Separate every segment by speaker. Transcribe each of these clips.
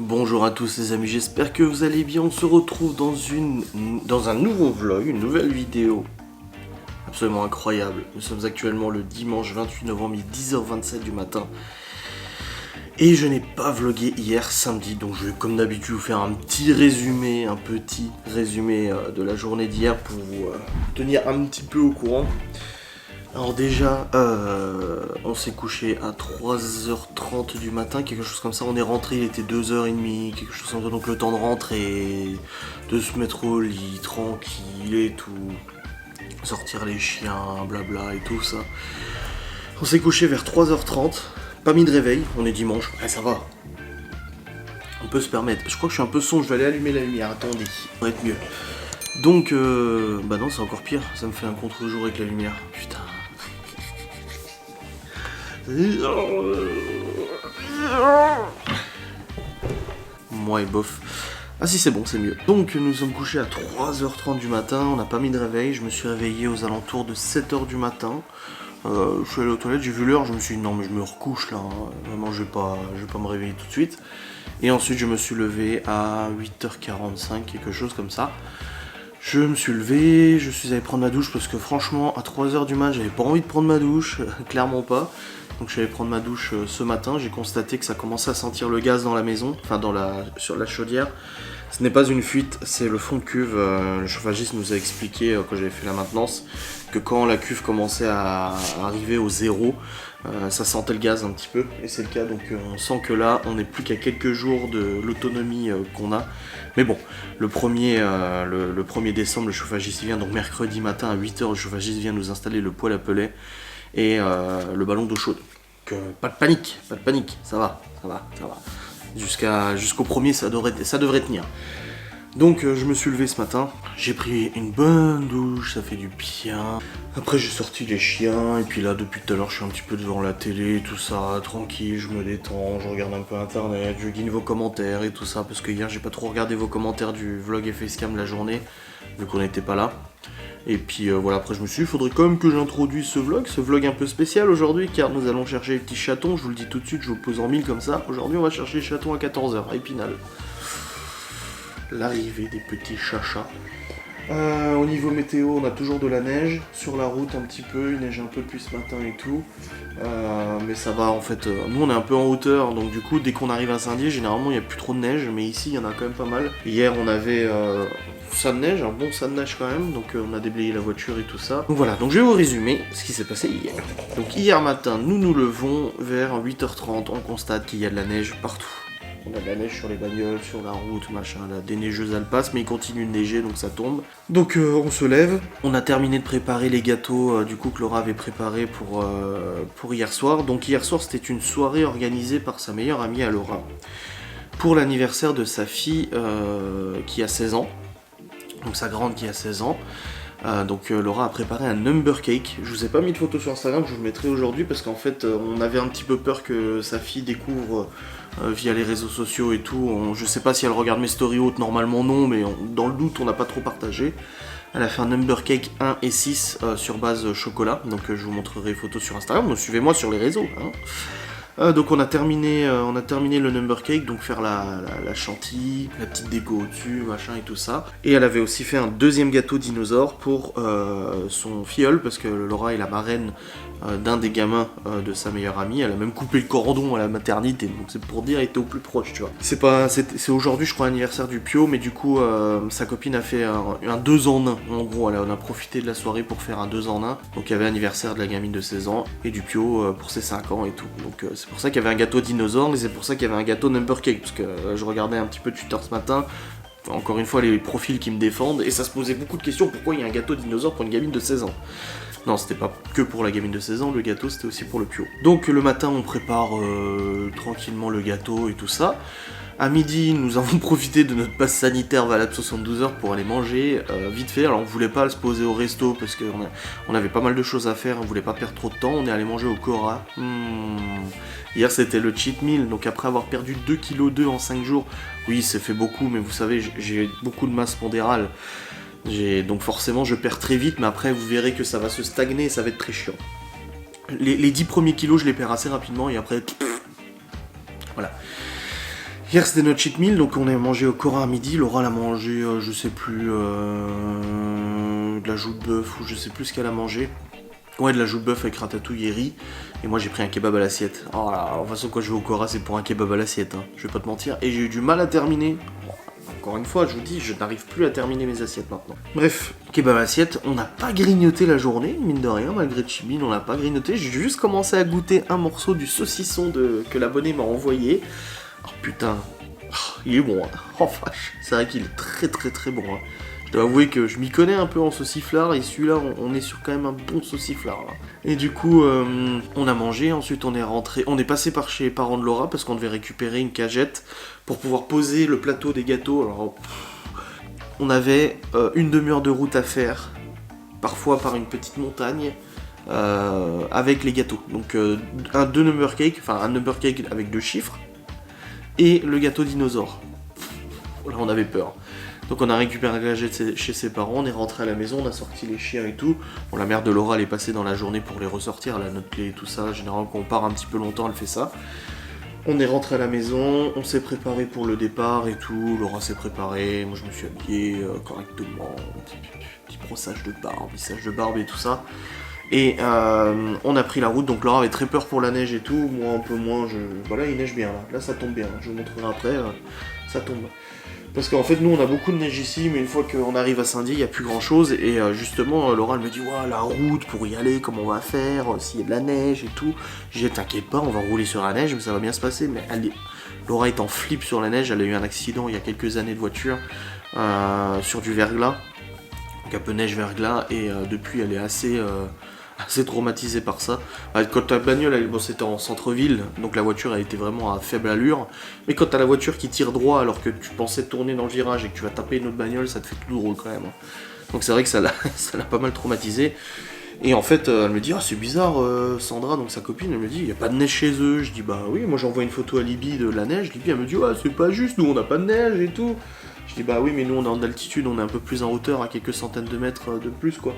Speaker 1: Bonjour à tous les amis, j'espère que vous allez bien. On se retrouve dans un nouveau vlog, une nouvelle vidéo absolument incroyable. Nous sommes actuellement le dimanche 28 novembre, il est 10h27 du matin. Et je n'ai pas vlogué hier samedi, donc je vais comme d'habitude vous faire un petit résumé de la journée d'hier pour vous tenir un petit peu au courant. Alors déjà, on s'est couché à 3h30 du matin, quelque chose comme ça. On est rentré, il était 2h30, quelque chose comme ça. Donc le temps de rentrer, de se mettre au lit, tranquille et tout. Sortir les chiens, blabla et tout ça. On s'est couché vers 3h30, pas mis de réveil, on est dimanche, ça va. On peut se permettre. Je crois que je suis un peu sombre, je vais aller allumer la lumière, attendez, ça va être mieux. Donc, bah non, c'est encore pire, ça me fait un contre-jour avec la lumière, putain. Moi et bof. Ah si c'est bon, c'est mieux. Donc nous sommes couchés à 3h30 du matin, on n'a pas mis de réveil, je me suis réveillé aux alentours de 7h du matin. Je suis allé aux toilettes, j'ai vu l'heure, je me suis dit non mais je me recouche là, hein. Vraiment je vais pas me réveiller tout de suite. Et ensuite je me suis levé à 8h45, quelque chose comme ça. Je me suis levé, je suis allé prendre ma douche parce que franchement à 3h du mat j'avais pas envie de prendre ma douche, clairement pas. Donc je suis allé prendre ma douche ce matin, j'ai constaté que ça commençait à sentir le gaz dans la maison, enfin sur la chaudière. Ce n'est pas une fuite, c'est le fond de cuve. Le chauffagiste nous a expliqué quand j'avais fait la maintenance que quand la cuve commençait à arriver au zéro, ça sentait le gaz un petit peu, et c'est le cas. Donc on sent que là on n'est plus qu'à quelques jours de l'autonomie qu'on a. Mais bon, le 1er décembre, le chauffagiste vient, donc mercredi matin à 8h, le chauffagiste vient nous installer le poêle à pellets et le ballon d'eau chaude. Donc pas de panique, ça va. Jusqu'au 1er, ça devrait tenir. Donc je me suis levé ce matin, j'ai pris une bonne douche, ça fait du bien. Après j'ai sorti les chiens, et puis là depuis tout à l'heure je suis un petit peu devant la télé, tout ça, tranquille, je me détends, je regarde un peu internet, je guine vos commentaires et tout ça, parce que hier j'ai pas trop regardé vos commentaires du vlog et facecam la journée, vu qu'on n'était pas là. Et puis voilà, après je me suis dit, il faudrait quand même que j'introduise ce vlog un peu spécial aujourd'hui, car nous allons chercher les petits chatons, je vous le dis tout de suite, je vous le pose en mille comme ça. Aujourd'hui on va chercher les chatons à 14h, à Épinal. L'arrivée des petits chachas. Au niveau météo, on a toujours de la neige, sur la route un petit peu, il neige un peu plus ce matin et tout. Mais ça va en fait, nous on est un peu en hauteur, donc du coup dès qu'on arrive à Saint-Dié, généralement il n'y a plus trop de neige, mais ici il y en a quand même pas mal. Hier on avait ça de neige, un bon ça de neige quand même, donc on a déblayé la voiture et tout ça. Donc voilà, donc je vais vous résumer ce qui s'est passé hier. Donc hier matin, nous nous levons vers 8h30, on constate qu'il y a de la neige partout. On a de la neige sur les bagnoles, sur la route, machin, là, des neigeuses elles passent, mais il continue de neiger, donc ça tombe. Donc on se lève, on a terminé de préparer les gâteaux du coup que Laura avait préparé pour hier soir. Donc hier soir c'était une soirée organisée par sa meilleure amie à Laura, pour l'anniversaire de sa fille qui a 16 ans, donc sa grande qui a 16 ans. Donc Laura a préparé un number cake. Je vous ai pas mis de photo sur Instagram, je vous le mettrai aujourd'hui parce qu'en fait on avait un petit peu peur que sa fille découvre via les réseaux sociaux et tout. Je sais pas si elle regarde mes stories hautes, normalement non, mais dans le doute on n'a pas trop partagé. Elle a fait un number cake 1 et 6 sur base chocolat, donc je vous montrerai les photos sur Instagram, donc suivez-moi sur les réseaux, hein. Donc on a terminé le number cake, donc faire la chantilly, la petite déco au-dessus, machin et tout ça. Et elle avait aussi fait un deuxième gâteau dinosaure pour son filleul, parce que Laura est la marraine d'un des gamins de sa meilleure amie. Elle a même coupé le cordon à la maternité, donc c'est pour dire elle était au plus proche, tu vois. C'est aujourd'hui je crois l'anniversaire du Pio, mais du coup sa copine a fait un 2 en 1. En gros on a profité de la soirée pour faire un 2 en 1. Donc il y avait l'anniversaire de la gamine de 16 ans et du Pio pour ses 5 ans et tout. Donc c'est pour ça qu'il y avait un gâteau dinosaure et c'est pour ça qu'il y avait un gâteau number cake, parce que je regardais un petit peu Twitter ce matin. Encore une fois les profils qui me défendent, et ça se posait beaucoup de questions, pourquoi il y a un gâteau dinosaure pour une gamine de 16 ans. Non, c'était pas que pour la gamine de 16 ans, le gâteau c'était aussi pour le Pio. Donc le matin on prépare tranquillement le gâteau et tout ça. À midi, nous avons profité de notre passe sanitaire valable 72 heures pour aller manger vite fait. Alors on voulait pas se poser au resto parce qu'on avait pas mal de choses à faire, on voulait pas perdre trop de temps. On est allé manger au Cora. Hier c'était le cheat meal, donc après avoir perdu 2,2 kg en 5 jours, oui c'est fait beaucoup, mais vous savez j'ai beaucoup de masse pondérale. Donc forcément je perds très vite, mais après vous verrez que ça va se stagner et ça va être très chiant. Les 10 premiers kilos je les perds assez rapidement et après voilà. Hier c'était notre cheat meal, donc on a mangé au Cora à midi. Laura elle a mangé, je sais plus, de la joue de bœuf ou je sais plus ce qu'elle a mangé. Ouais, de la joue de bœuf avec ratatouille et riz. Et moi j'ai pris un kebab à l'assiette. Oh là, de toute façon quand je vais au Cora c'est pour un kebab à l'assiette, hein. Je vais pas te mentir. Et j'ai eu du mal à terminer. Encore une fois, je vous dis, je n'arrive plus à terminer mes assiettes maintenant. Bref, kebab à l'assiette, on n'a pas grignoté la journée, mine de rien, malgré le chimine, on n'a pas grignoté. J'ai juste commencé à goûter un morceau du saucisson que l'abonné m'a envoyé. Oh putain, il est bon, hein. Oh vache, c'est vrai qu'il est très très très bon, hein. Je dois avouer que je m'y connais un peu en sauciflard, et celui-là, on est sur quand même un bon sauciflard, là. Et du coup, on a mangé, ensuite on est rentré, on est passé par chez les parents de Laura, parce qu'on devait récupérer une cagette pour pouvoir poser le plateau des gâteaux. Alors, on avait une demi-heure de route à faire, parfois par une petite montagne, avec les gâteaux. Donc deux number cake, enfin un number cake avec 2 chiffres, et le gâteau dinosaure. Là on avait peur. Donc on a récupéré la cagette chez ses parents, on est rentré à la maison, on a sorti les chiens et tout. Bon, la mère de Laura elle est passée dans la journée pour les ressortir, elle a notre clé et tout ça. Généralement quand on part un petit peu longtemps elle fait ça. On est rentré à la maison, on s'est préparé pour le départ et tout. Laura s'est préparée, moi je me suis habillé correctement, petit brossage de barbe, lissage de barbe et tout ça. Et on a pris la route, donc Laura avait très peur pour la neige et tout, moi un peu moins. Voilà, il neige bien là ça tombe bien, je vous montrerai après, ça tombe. Parce qu'en fait nous on a beaucoup de neige ici, mais une fois qu'on arrive à Saint-Dié, il n'y a plus grand chose. Et justement Laura elle me dit ouais, la route pour y aller, comment on va faire, s'il y a de la neige et tout. J'ai dit t'inquiète pas, on va rouler sur la neige, mais ça va bien se passer. Mais Laura est en flip sur la neige, elle a eu un accident il y a quelques années de voiture sur du verglas, donc un peu neige verglas, et depuis elle est assez traumatisée par ça. Quand ta bagnole, bon, c'était en centre-ville, donc la voiture a été vraiment à faible allure, mais quand t'as la voiture qui tire droit alors que tu pensais tourner dans le virage et que tu vas taper une autre bagnole, ça te fait tout drôle quand même. Donc c'est vrai que ça l'a pas mal traumatisé. Et en fait, elle me dit ah c'est bizarre, Sandra, donc sa copine, elle me dit il y a pas de neige chez eux. Je dis bah oui, moi j'envoie une photo à Libye de la neige. Libye elle me dit ouais c'est pas juste, nous on n'a pas de neige et tout. Je dis bah oui mais nous on est en altitude, on est un peu plus en hauteur, à quelques centaines de mètres de plus quoi.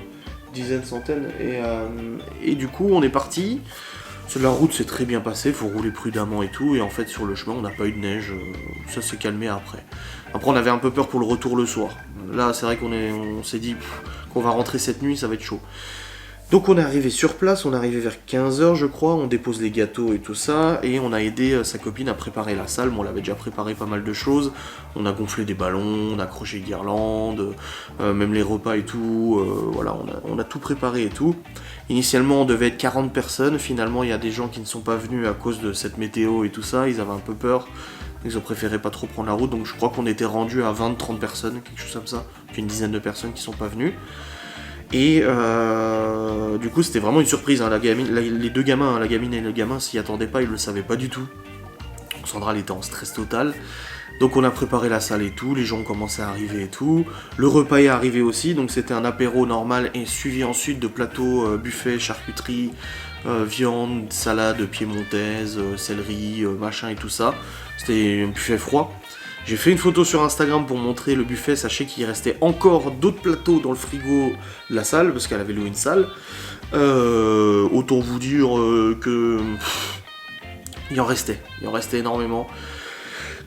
Speaker 1: Dizaines, centaines, et du coup on est parti. La route s'est très bien passée, faut rouler prudemment et tout, et en fait sur le chemin on n'a pas eu de neige, ça s'est calmé après. Après on avait un peu peur pour le retour le soir. Là c'est vrai on s'est dit qu'on va rentrer cette nuit, ça va être chaud. Donc on est arrivé sur place, on est arrivé vers 15h je crois, on dépose les gâteaux et tout ça, et on a aidé sa copine à préparer la salle. Bon, on avait déjà préparé pas mal de choses, on a gonflé des ballons, on a accroché des guirlandes, même les repas et tout, voilà, on a tout préparé et tout. Initialement on devait être 40 personnes, finalement il y a des gens qui ne sont pas venus à cause de cette météo et tout ça, ils avaient un peu peur, ils ont préféré pas trop prendre la route, donc je crois qu'on était rendu à 20-30 personnes, quelque chose comme ça, puis une dizaine de personnes qui sont pas venues. Et du coup c'était vraiment une surprise, hein. Les deux gamins, la gamine et le gamin s'y attendaient pas, ils le savaient pas du tout. Sandra elle était en stress total. Donc on a préparé la salle et tout, les gens ont commencé à arriver et tout. Le repas est arrivé aussi, donc c'était un apéro normal et suivi ensuite de plateaux buffet, charcuterie, viande, salade piémontaise, céleri, machin et tout ça. C'était un buffet froid. J'ai fait une photo sur Instagram pour montrer le buffet, sachez qu'il restait encore d'autres plateaux dans le frigo de la salle, parce qu'elle avait loué une salle. Autant vous dire que il en restait énormément.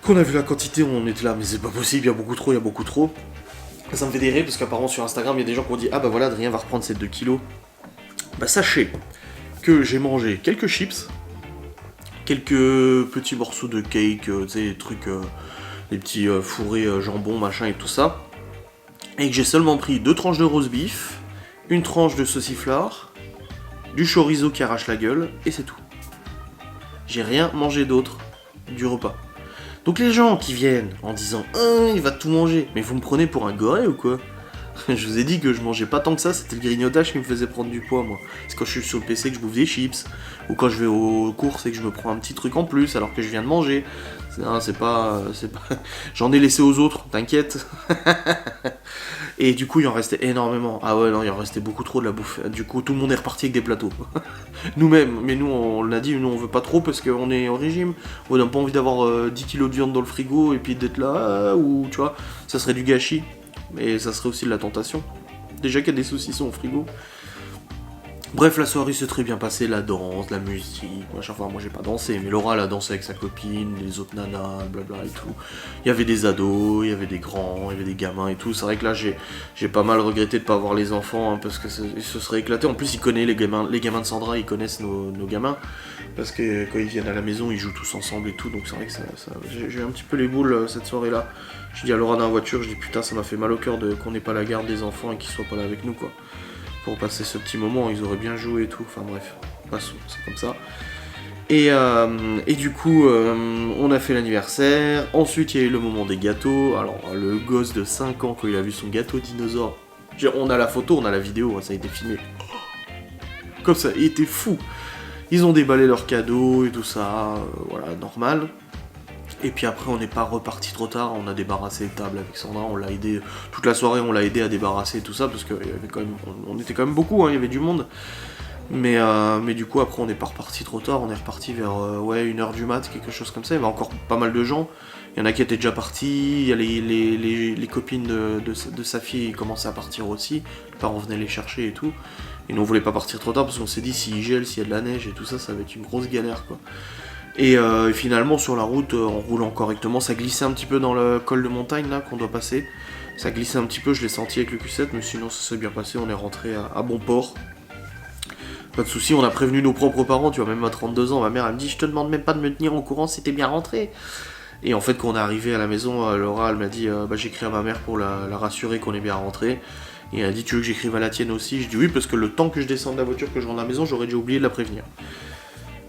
Speaker 1: Quand on a vu la quantité, on était là, mais c'est pas possible, il y a beaucoup trop. Ça me fait des rires, parce qu'apparemment sur Instagram, il y a des gens qui ont dit ah bah voilà, Adrien va reprendre ces 2 kilos. Bah sachez que j'ai mangé quelques chips, quelques petits morceaux de cake, tu sais, des trucs... des petits fourrés jambon, machin et tout ça. Et que j'ai seulement pris 2 tranches de roast beef, une tranche de sauciflard, du chorizo qui arrache la gueule, et c'est tout. J'ai rien mangé d'autre du repas. Donc les gens qui viennent en disant il va tout manger, mais vous me prenez pour un goré ou quoi? Je vous ai dit que je mangeais pas tant que ça, c'était le grignotage qui me faisait prendre du poids moi. C'est quand je suis sur le PC que je bouffe des chips, ou quand je vais aux courses et que je me prends un petit truc en plus alors que je viens de manger. Non, c'est pas... J'en ai laissé aux autres, t'inquiète. Et du coup il en restait énormément. Ah ouais non, il en restait beaucoup trop de la bouffe. Du coup tout le monde est reparti avec des plateaux. Nous-mêmes, mais nous on l'a dit, nous on veut pas trop parce qu'on est en régime. On n'a pas envie d'avoir 10 kilos de viande dans le frigo et puis d'être là, ou tu vois, ça serait du gâchis. Mais ça serait aussi de la tentation. Déjà qu'il y a des saucissons au frigo. Bref, la soirée s'est très bien passée, la danse, la musique, machin. Enfin, moi j'ai pas dansé, mais Laura elle a dansé avec sa copine, les autres nanas, blabla et tout. Il y avait des ados, il y avait des grands, il y avait des gamins et tout. C'est vrai que là j'ai pas mal regretté de pas avoir les enfants, hein, parce que ils se seraient éclatés. En plus, ils connaissent les gamins de Sandra, ils connaissent nos gamins, parce que quand ils viennent à la maison, ils jouent tous ensemble et tout. Donc c'est vrai que j'ai eu un petit peu les boules cette soirée-là. Je dis à Laura dans la voiture, je dis putain, ça m'a fait mal au cœur qu'on n'ait pas la garde des enfants et qu'ils soient pas là avec nous, quoi. Pour passer ce petit moment, ils auraient bien joué et tout, enfin bref, passons, c'est comme ça. Et du coup, on a fait l'anniversaire, ensuite il y a eu le moment des gâteaux, alors le gosse de 5 ans, quand il a vu son gâteau dinosaure, on a la photo, on a la vidéo, ça a été filmé, comme ça, il était fou. Ils ont déballé leurs cadeaux et tout ça, voilà, normal. Et puis après, on n'est pas reparti trop tard, on a débarrassé les tables avec Sandra, on l'a aidé, toute la soirée on l'a aidé à débarrasser tout ça, parce qu'on était quand même beaucoup, hein, il y avait du monde. Mais du coup, après on n'est pas reparti trop tard, on est reparti vers 1h du mat, quelque chose comme ça, il y avait encore pas mal de gens. Il y en a qui étaient déjà partis, il y a les copines de sa fille qui commençaient à partir aussi, les parents venaient les chercher et tout. Et nous on voulait pas partir trop tard parce qu'on s'est dit s'il gèle, s'il y a de la neige et tout ça, ça va être une grosse galère quoi. Et finalement sur la route, en roulant correctement, ça glissait un petit peu dans le col de montagne là qu'on doit passer. Ça glissait un petit peu, je l'ai senti avec le Q7, mais sinon ça s'est bien passé, on est rentré à bon port. Pas de soucis, on a prévenu nos propres parents, tu vois, même à 32 ans, ma mère elle me dit je te demande même pas de me tenir au courant si t'es bien rentré. Et en fait quand on est arrivé à la maison, Laura elle m'a dit j'écris à ma mère pour la rassurer qu'on est bien rentré. Et elle a dit tu veux que j'écrive à la tienne aussi? Je dis oui parce que le temps que je descende de la voiture, que je rentre à la maison, j'aurais déjà oublié de la prévenir.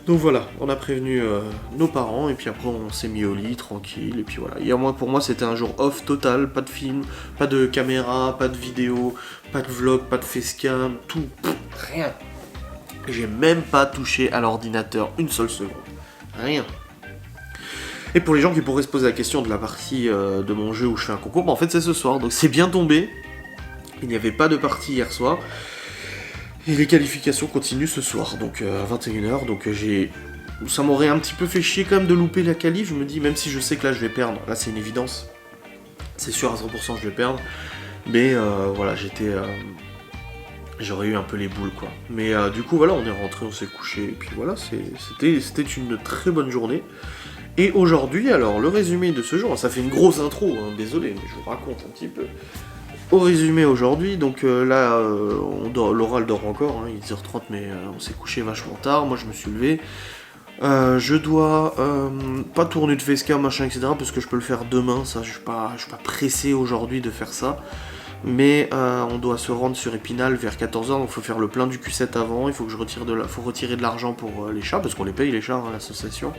Speaker 1: Donc voilà, on a prévenu nos parents et puis après on s'est mis au lit tranquille et puis voilà. Et pour moi c'était un jour off total, pas de film, pas de caméra, pas de vidéo, pas de vlog, pas de facecam, tout, rien. J'ai même pas touché à l'ordinateur une seule seconde, rien. Et pour les gens qui pourraient se poser la question de la partie de mon jeu où je fais un concours, en fait c'est ce soir, donc c'est bien tombé. Il n'y avait pas de partie hier soir. Et les qualifications continuent ce soir, donc à 21h, donc ça m'aurait un petit peu fait chier quand même de louper la qualif, je me dis, même si je sais que là je vais perdre, là c'est une évidence, c'est sûr à 100% je vais perdre, mais voilà, j'aurais eu un peu les boules quoi. Mais du coup voilà, on est rentré, on s'est couché, et puis voilà, c'était une très bonne journée. Et aujourd'hui, alors le résumé de ce jour, ça fait une grosse intro, hein, désolé, mais je vous raconte un petit peu. Au résumé aujourd'hui, donc là, Laura elle dort encore, hein, il est 10h30 mais on s'est couché vachement tard, moi je me suis levé. Je dois pas tourner de facecam, machin, etc. parce que je peux le faire demain, ça je suis pas pressé aujourd'hui de faire ça. Mais on doit se rendre sur Épinal vers 14h, donc il faut faire le plein du Q7 avant, il faut que faut retirer de l'argent pour les chats, parce qu'on les paye les chats, hein, l'association.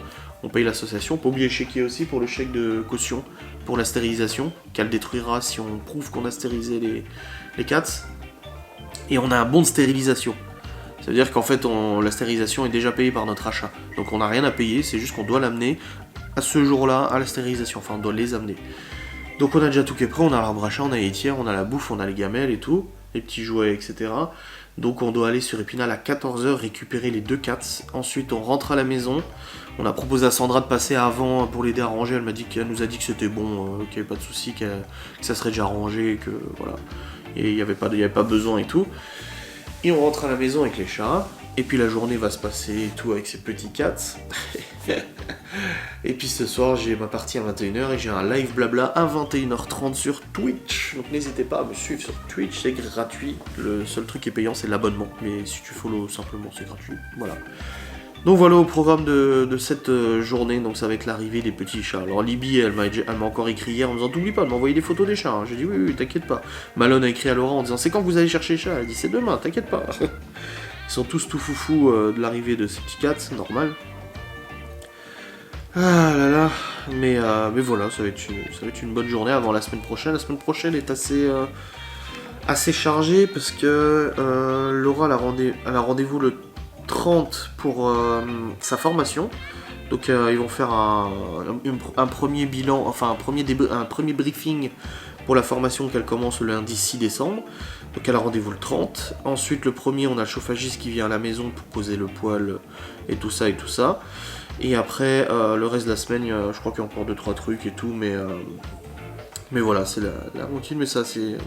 Speaker 1: On paye l'association, pas oublier le chéquier aussi pour le chèque de caution, pour la stérilisation, qu'elle détruira si on prouve qu'on a stérilisé les cats. Et on a un bon de stérilisation. Ça veut dire qu'en fait la stérilisation est déjà payée par notre achat. Donc on n'a rien à payer, c'est juste qu'on doit l'amener à ce jour-là à la stérilisation, enfin on doit les amener. Donc on a déjà tout qui est prêt, on a l'arbre à chat, on a les tiers, on a la bouffe, on a les gamelles et tout, les petits jouets, etc. Donc on doit aller sur Épinal à 14h récupérer les 2 cats. Ensuite on rentre à la maison. On a proposé à Sandra de passer avant pour l'aider à ranger. Elle nous a dit que c'était bon, qu'il n'y avait pas de souci, que ça serait déjà rangé, que voilà. Et il n'y avait pas besoin et tout. Et on rentre à la maison avec les chats. Et puis la journée va se passer et tout avec ces petits cats. Et puis ce soir j'ai ma partie à 21h et j'ai un live blabla à 21h30 sur Twitch. Donc n'hésitez pas à me suivre sur Twitch, c'est gratuit. Le seul truc qui est payant c'est l'abonnement. Mais si tu follow simplement c'est gratuit. Voilà. Donc voilà au programme de cette journée, donc ça va être l'arrivée des petits chats. Alors Libby, elle m'a encore écrit hier en me disant t'oublies pas de m'envoyer des photos des chats. Hein. J'ai dit oui, t'inquiète pas. Malone a écrit à Laura en disant c'est quand vous allez chercher les chats? Elle a dit c'est demain, t'inquiète pas. Ils sont tous tout foufou de l'arrivée de ces petits cats, c'est normal. Ah là là, mais voilà, ça va être une bonne journée avant la semaine prochaine. La semaine prochaine est assez chargée parce que Laura elle a rendez-vous le 30 pour sa formation. Donc ils vont faire un premier bilan, enfin un premier briefing pour la formation qu'elle commence le lundi 6 décembre. Donc elle a rendez-vous le 30. Ensuite le premier, on a le chauffagiste qui vient à la maison pour poser le poêle et tout ça. Et après le reste de la semaine, je crois qu'il y a encore 2-3 trucs et tout, mais Mais voilà, c'est la routine, mais ça c'est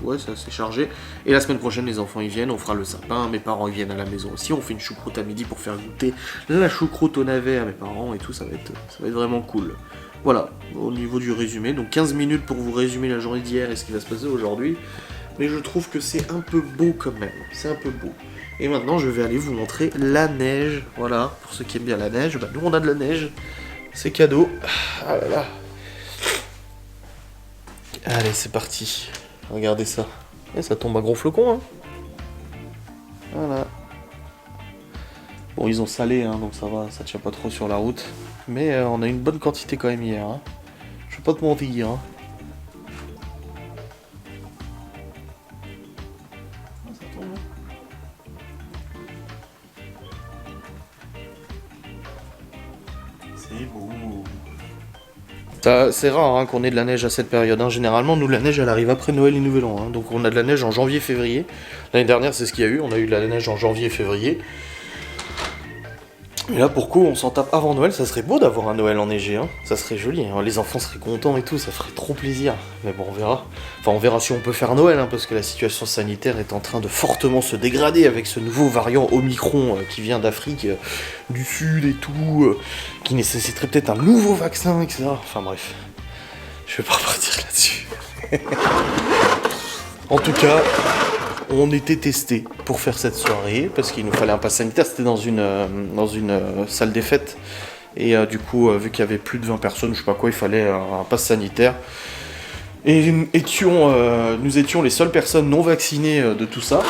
Speaker 1: chargé. Et la semaine prochaine, les enfants ils viennent, on fera le sapin, mes parents ils viennent à la maison aussi, on fait une choucroute à midi pour faire goûter la choucroute au navet à mes parents et tout, ça va être vraiment cool. Voilà, au niveau du résumé, donc 15 minutes pour vous résumer la journée d'hier et ce qui va se passer aujourd'hui. Mais je trouve que c'est un peu beau quand même, c'est un peu beau. Et maintenant je vais aller vous montrer la neige, voilà, pour ceux qui aiment bien la neige, bah, nous on a de la neige, c'est cadeau. Ah là là. Allez, c'est parti. Regardez ça. Et ça tombe à gros flocons, hein. Voilà. Bon, ils ont salé, hein, donc ça va, ça tient pas trop sur la route. Mais on a une bonne quantité quand même hier, hein. Je vais pas te mentir, hein. Ça tombe, hein. C'est beau. C'est rare hein, qu'on ait de la neige à cette période. Hein. Généralement, nous, la neige, elle arrive après Noël et Nouvel An. Hein. Donc, on a de la neige en janvier-février. L'année dernière, c'est ce qu'il y a eu. On a eu de la neige en janvier-février. Et là, pour coup, on s'en tape avant Noël. Ça serait beau d'avoir un Noël enneigé. Hein. Ça serait joli. Hein. Les enfants seraient contents et tout. Ça ferait trop plaisir. Mais bon, on verra. Enfin, on verra si on peut faire Noël. Hein, parce que la situation sanitaire est en train de fortement se dégrader avec ce nouveau variant Omicron qui vient d'Afrique du Sud et tout. Qui nécessiterait peut-être un nouveau vaccin, etc. Enfin, bref. Je vais pas repartir là-dessus. En tout cas, on était testés pour faire cette soirée, parce qu'il nous fallait un pass sanitaire, c'était dans une salle des fêtes, et du coup, vu qu'il y avait plus de 20 personnes, je sais pas quoi, il fallait un pass sanitaire. Et nous étions les seules personnes non vaccinées de tout ça,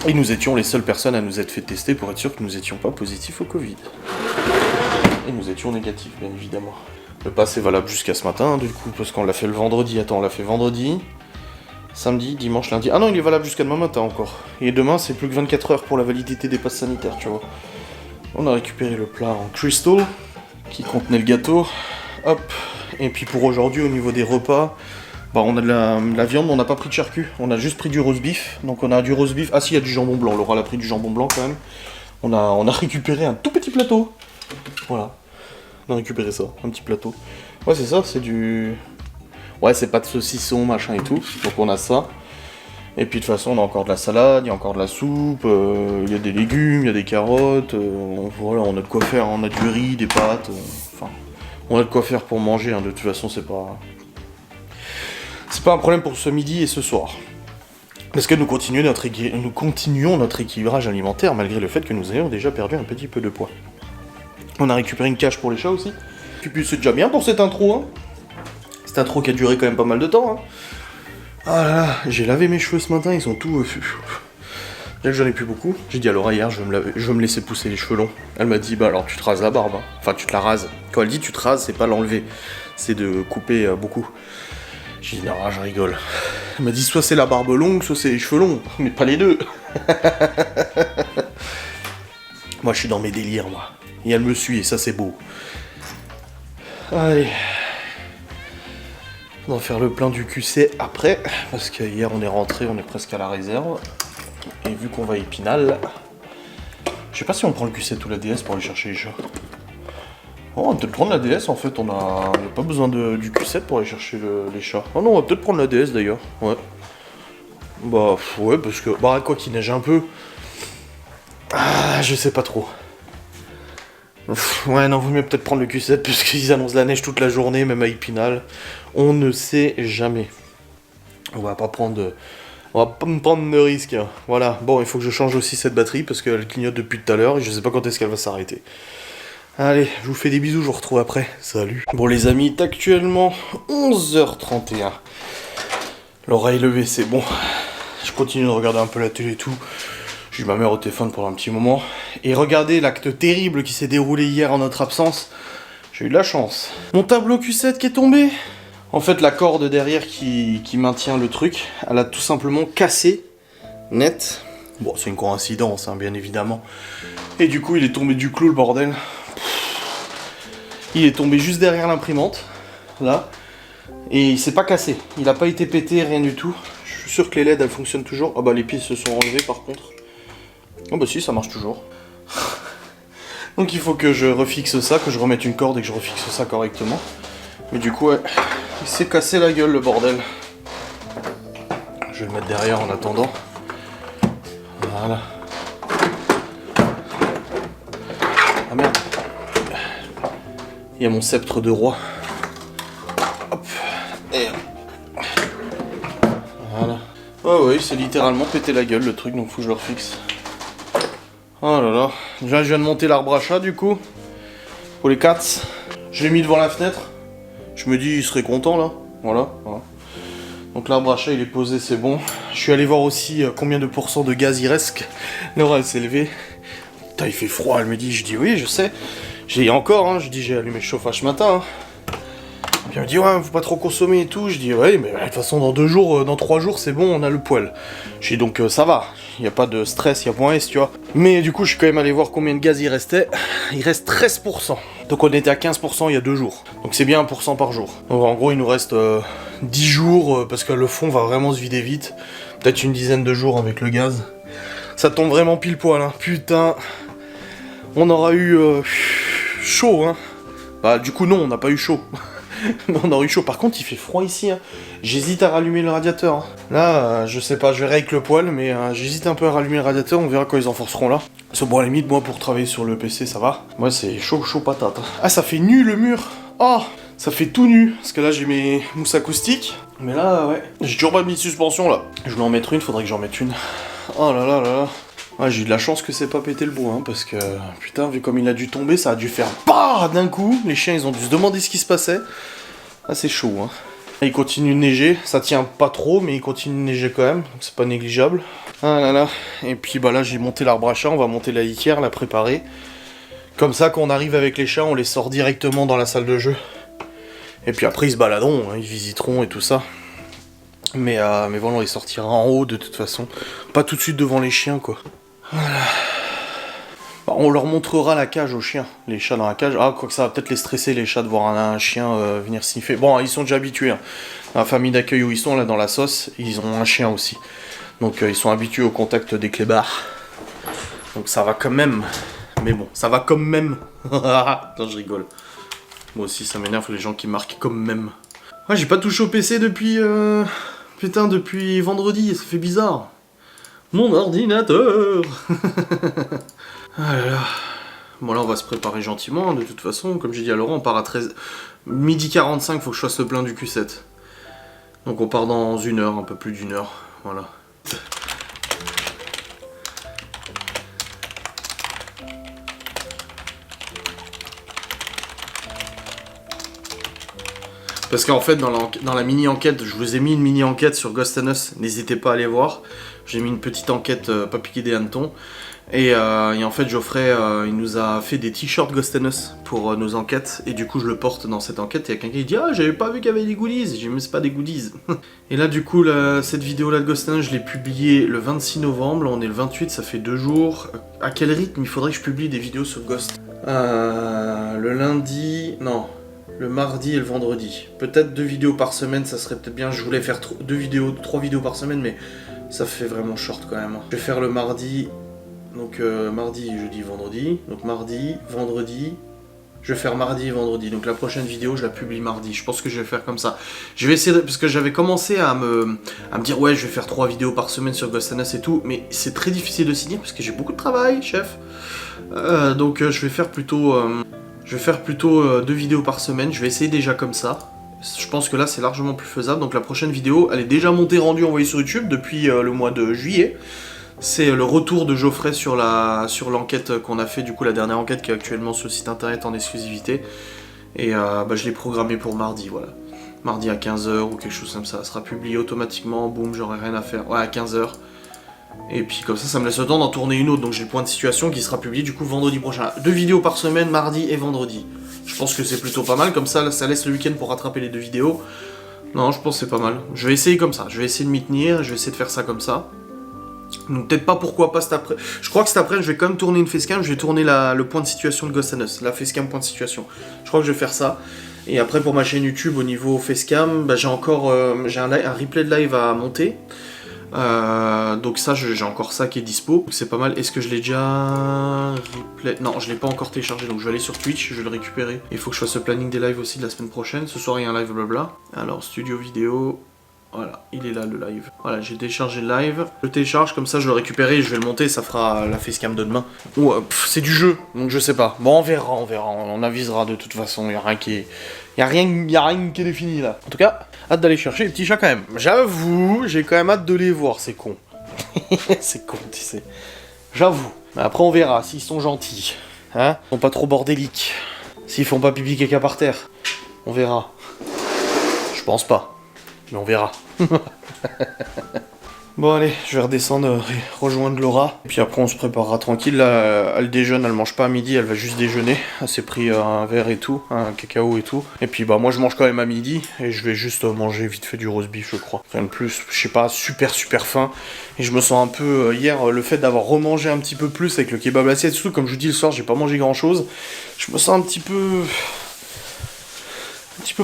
Speaker 1: et nous étions les seules personnes à nous être fait tester pour être sûr que nous n'étions pas positifs au Covid. Et nous étions négatifs, bien évidemment. Le pass est valable jusqu'à ce matin, du coup, parce qu'on l'a fait le vendredi. Attends, on l'a fait vendredi, samedi, dimanche, lundi. Ah non, il est valable jusqu'à demain matin encore. Et demain, c'est plus que 24 heures pour la validité des passes sanitaires, tu vois. On a récupéré le plat en crystal, qui contenait le gâteau. Hop. Et puis pour aujourd'hui, au niveau des repas, bah on a de la viande, mais on n'a pas pris de charcu. On a juste pris du roast beef. Donc on a du roast beef. Ah si, il y a du jambon blanc. Laura a pris du jambon blanc quand même. On a récupéré un tout petit plateau. Voilà. On a récupéré ça, un petit plateau. Ouais, c'est ça, c'est du... Ouais, c'est pas de saucisson, machin et tout. Donc on a ça. Et puis de toute façon, on a encore de la salade, il y a encore de la soupe, il y a des légumes, il y a des carottes. Voilà, on a de quoi faire. On a du riz, des pâtes. Enfin, on a de quoi faire pour manger. Hein. De toute façon, c'est pas un problème pour ce midi et ce soir. Parce que nous continuons notre équilibrage alimentaire malgré le fait que nous ayons déjà perdu un petit peu de poids. On a récupéré une cage pour les chats aussi. Et puis c'est déjà bien pour cette intro. Hein. Cette intro qui a duré quand même pas mal de temps. Hein. Ah là là, j'ai lavé mes cheveux ce matin, ils sont tout... Là j'en ai plus beaucoup. J'ai dit à Laura hier, je vais me laisser pousser les cheveux longs. Elle m'a dit, bah alors tu te rases la barbe. Hein. Enfin tu te la rases. Quand elle dit tu te rases, c'est pas l'enlever. C'est de couper beaucoup. J'ai dit non, je rigole. Elle m'a dit soit c'est la barbe longue, soit c'est les cheveux longs. Mais pas les deux. Moi je suis dans mes délires moi. Et elle me suit, et ça c'est beau. Allez. On va faire le plein du QC après, parce que hier on est rentré, on est presque à la réserve. Et vu qu'on va à Épinal, je sais pas si on prend le QC ou la DS pour aller chercher les chats. Oh, on va peut-être prendre la DS en fait, on a pas besoin du Q7 pour aller chercher les chats. Oh non, on va peut-être prendre la DS d'ailleurs, ouais. Bah ouais, parce que, bah quoi qu'il neige un peu. Ah, je sais pas trop. Ouais, non, vaut mieux peut-être prendre le Q7 puisqu'ils annoncent la neige toute la journée, même à Épinal. On ne sait jamais. On va pas me prendre de risques. Hein. Voilà. Bon, il faut que je change aussi cette batterie parce qu'elle clignote depuis tout à l'heure et je sais pas quand est-ce qu'elle va s'arrêter. Allez, je vous fais des bisous, je vous retrouve après. Salut. Bon les amis, il est actuellement 11h31. L'oreille levée, c'est bon. Je continue de regarder un peu la télé et tout. J'ai eu ma mère au téléphone pendant un petit moment. Et regardez l'acte terrible qui s'est déroulé hier en notre absence. J'ai eu de la chance. Mon tableau Q7 qui est tombé. En fait, la corde derrière qui maintient le truc, elle a tout simplement cassé. Net. Bon, c'est une coïncidence, hein, bien évidemment. Et du coup, il est tombé du clou, le bordel. Il est tombé juste derrière l'imprimante. Là. Et il s'est pas cassé. Il a pas été pété, rien du tout. Je suis sûr que les LED, elles fonctionnent toujours. Ah bah, les pieds se sont enlevés, par contre. Oh bah si, ça marche toujours. Donc il faut que je refixe ça, que je remette une corde et que je refixe ça correctement. Mais du coup, ouais, Il s'est cassé la gueule le bordel. Je vais le mettre derrière en attendant. Voilà. Ah merde. Il y a mon sceptre de roi. Hop. Et... voilà. Oh oui, c'est littéralement pété la gueule le truc, donc faut que je le refixe. Oh là là. Déjà, je viens de monter l'arbre à chat du coup. Pour les cats. Je l'ai mis devant la fenêtre. Je me dis, il serait content là. Voilà. Donc l'arbre à chat, il est posé, c'est bon. Je suis allé voir aussi combien de pourcents de gaz il reste. Laura, elle s'est levée. Putain, il fait froid, elle me dit. Je dis, oui, je sais. J'ai encore, hein. Je dis, j'ai allumé le chauffage ce matin. Hein. Puis elle me dit, ouais, faut pas trop consommer et tout. Je dis, ouais, mais de toute façon, dans 2 jours, dans 3 jours, c'est bon, on a le poêle. Je dis, donc ça va. Il n'y a pas de stress, il y a point S, tu vois. Mais du coup, je suis quand même allé voir combien de gaz il restait. Il reste 13%. Donc on était à 15% il y a 2 jours. Donc c'est bien 1% par jour. Donc en gros, il nous reste 10 jours, parce que le fond va vraiment se vider vite. Peut-être une dizaine de jours avec le gaz. Ça tombe vraiment pile poil, hein. Putain. On aura eu chaud, hein. Bah du coup non, on n'a pas eu chaud. Mais on aurait eu chaud. Par contre, il fait froid ici. Hein. J'hésite à rallumer le radiateur. Hein. Là, je sais pas, je verrai avec le poêle, mais j'hésite un peu à rallumer le radiateur. On verra quand ils en forceront là. Parce que bon, à la limite, moi, pour travailler sur le PC, ça va. Moi, c'est chaud patate. Hein. Ah, ça fait nu le mur. Oh, ça fait tout nu. Parce que là, j'ai mes mousses acoustiques. Mais là, ouais. J'ai toujours pas mis de suspension là. Je voulais en mettre une, faudrait que j'en mette une. Oh là là là là. Ouais, j'ai eu de la chance que c'est pas pété le bois, hein, parce que, putain, vu comme il a dû tomber, ça a dû faire BAH d'un coup. Les chiens, ils ont dû se demander ce qui se passait. Ah, c'est chaud, hein. Il continue de neiger, ça tient pas trop, mais il continue de neiger quand même, donc c'est pas négligeable. Ah là là, et puis bah là, j'ai monté l'arbre à chat, on va monter la litière, la préparer. Comme ça, quand on arrive avec les chats, on les sort directement dans la salle de jeu. Et puis après, ils se baladeront, hein, ils visiteront et tout ça. Mais voilà, on les sortira en haut de toute façon. Pas tout de suite devant les chiens, quoi. Voilà. Bah, on leur montrera la cage aux chiens, les chats dans la cage. Ah, quoi que ça va peut-être les stresser, les chats, de voir un chien venir sniffer. Bon, ils sont déjà habitués. Hein. Dans la famille d'accueil où ils sont, là, dans la sauce, ils ont un chien aussi. Donc, ils sont habitués au contact des clébards. Donc, ça va quand même. Mais bon, ça va quand même. Non, je rigole. Moi aussi, ça m'énerve les gens qui marquent comme même. Ouais, j'ai pas touché au PC depuis... putain, depuis vendredi, ça fait bizarre. Mon ordinateur. Ah là là. Bon là on va se préparer gentiment, hein, de toute façon, comme j'ai dit à Laurent, on part à 13... midi 45, faut que je fasse le plein du Q7. Donc on part dans 1 heure, un peu plus d'1 heure, voilà. Parce qu'en fait, dans la mini-enquête, je vous ai mis une mini-enquête sur Ghost and Us, n'hésitez pas à aller voir. J'ai mis une petite enquête, pas piquer des hannetons. Et en fait, Geoffrey, il nous a fait des t-shirts Ghost and Us pour nos enquêtes. Et du coup, je le porte dans cette enquête. Et il y a quelqu'un qui dit « Ah, j'avais pas vu qu'il y avait des goodies !» J'ai dit « Mais c'est pas des goodies !» Et là, du coup, cette vidéo-là de Ghost and Us, je l'ai publiée le 26 novembre. Là, on est le 28, ça fait 2 jours. À quel rythme il faudrait que je publie des vidéos sur Ghost? Le lundi... Non... Le mardi et le vendredi. Peut-être 2 vidéos par semaine, ça serait peut-être bien. Je voulais faire 3 vidéos par semaine, mais ça fait vraiment short quand même. Je vais faire le mardi, donc mardi, jeudi, vendredi. Donc mardi, vendredi. Je vais faire mardi et vendredi. Donc la prochaine vidéo, je la publie mardi. Je pense que je vais faire comme ça. Je vais essayer, parce que j'avais commencé à me dire, ouais, je vais faire 3 vidéos par semaine sur Ghost and Us et tout. Mais c'est très difficile de s'y dire, parce que j'ai beaucoup de travail, chef. Donc je vais faire plutôt... 2 vidéos par semaine, je vais essayer déjà comme ça. Je pense que là c'est largement plus faisable, donc la prochaine vidéo, elle est déjà montée, rendue, envoyée sur YouTube depuis le mois de juillet. C'est le retour de Geoffrey sur l'enquête qu'on a fait, du coup la dernière enquête qui est actuellement sur le site internet en exclusivité. Et je l'ai programmé pour mardi, voilà. Mardi à 15h ou quelque chose comme ça, ça sera publié automatiquement, boum, j'aurai rien à faire. Ouais, à 15h. Et puis comme ça me laisse le temps d'en tourner une autre, donc j'ai le point de situation qui sera publié du coup vendredi prochain. 2 vidéos par semaine, mardi et vendredi. Je pense que c'est plutôt pas mal, comme ça laisse le week-end pour rattraper les 2 vidéos. Non, je pense que c'est pas mal. Je vais essayer comme ça, je vais essayer de m'y tenir, je vais essayer de faire ça comme ça. Donc peut-être pas, pourquoi pas cet après. Je crois que cet après je vais quand même tourner une facecam, je vais tourner le point de situation de Ghost and Us, la facecam point de situation. Je crois que je vais faire ça. Et après pour ma chaîne YouTube au niveau facecam, j'ai encore un replay de live à monter. Donc ça, j'ai encore ça qui est dispo. C'est pas mal. Est-ce que je l'ai déjà replay? Non, je l'ai pas encore téléchargé. Donc je vais aller sur Twitch, je vais le récupérer. Il faut que je fasse le planning des lives aussi de la semaine prochaine. Ce soir, il y a un live blabla. Alors, studio vidéo. Voilà, il est là le live. Voilà, j'ai téléchargé le live. Je le télécharge, comme ça je le récupère et je vais le monter, ça fera la facecam de demain. Ou c'est du jeu, donc je sais pas. Bon, on verra, on avisera de toute façon, y a rien qui est défini là. En tout cas, hâte d'aller chercher les petits chats quand même. J'avoue, j'ai quand même hâte de les voir, c'est con. C'est con, tu sais. J'avoue. Mais après on verra s'ils sont gentils. Hein? Ils sont pas trop bordéliques. S'ils font pas pipi caca par terre. On verra. Je pense pas. Mais on verra. Bon allez, je vais redescendre, rejoindre Laura. Et puis après on se préparera tranquille. Là, elle déjeune, elle mange pas à midi, elle va juste déjeuner. Elle s'est pris un verre et tout, un cacao et tout. Et puis bah moi je mange quand même à midi. Et je vais juste manger vite fait du roast beef je crois. Rien de plus, je sais pas, super faim. Et je me sens un peu, hier, le fait d'avoir remangé un petit peu plus avec le kebab assiette, surtout comme je vous dis le soir, j'ai pas mangé grand chose. Je me sens un petit peu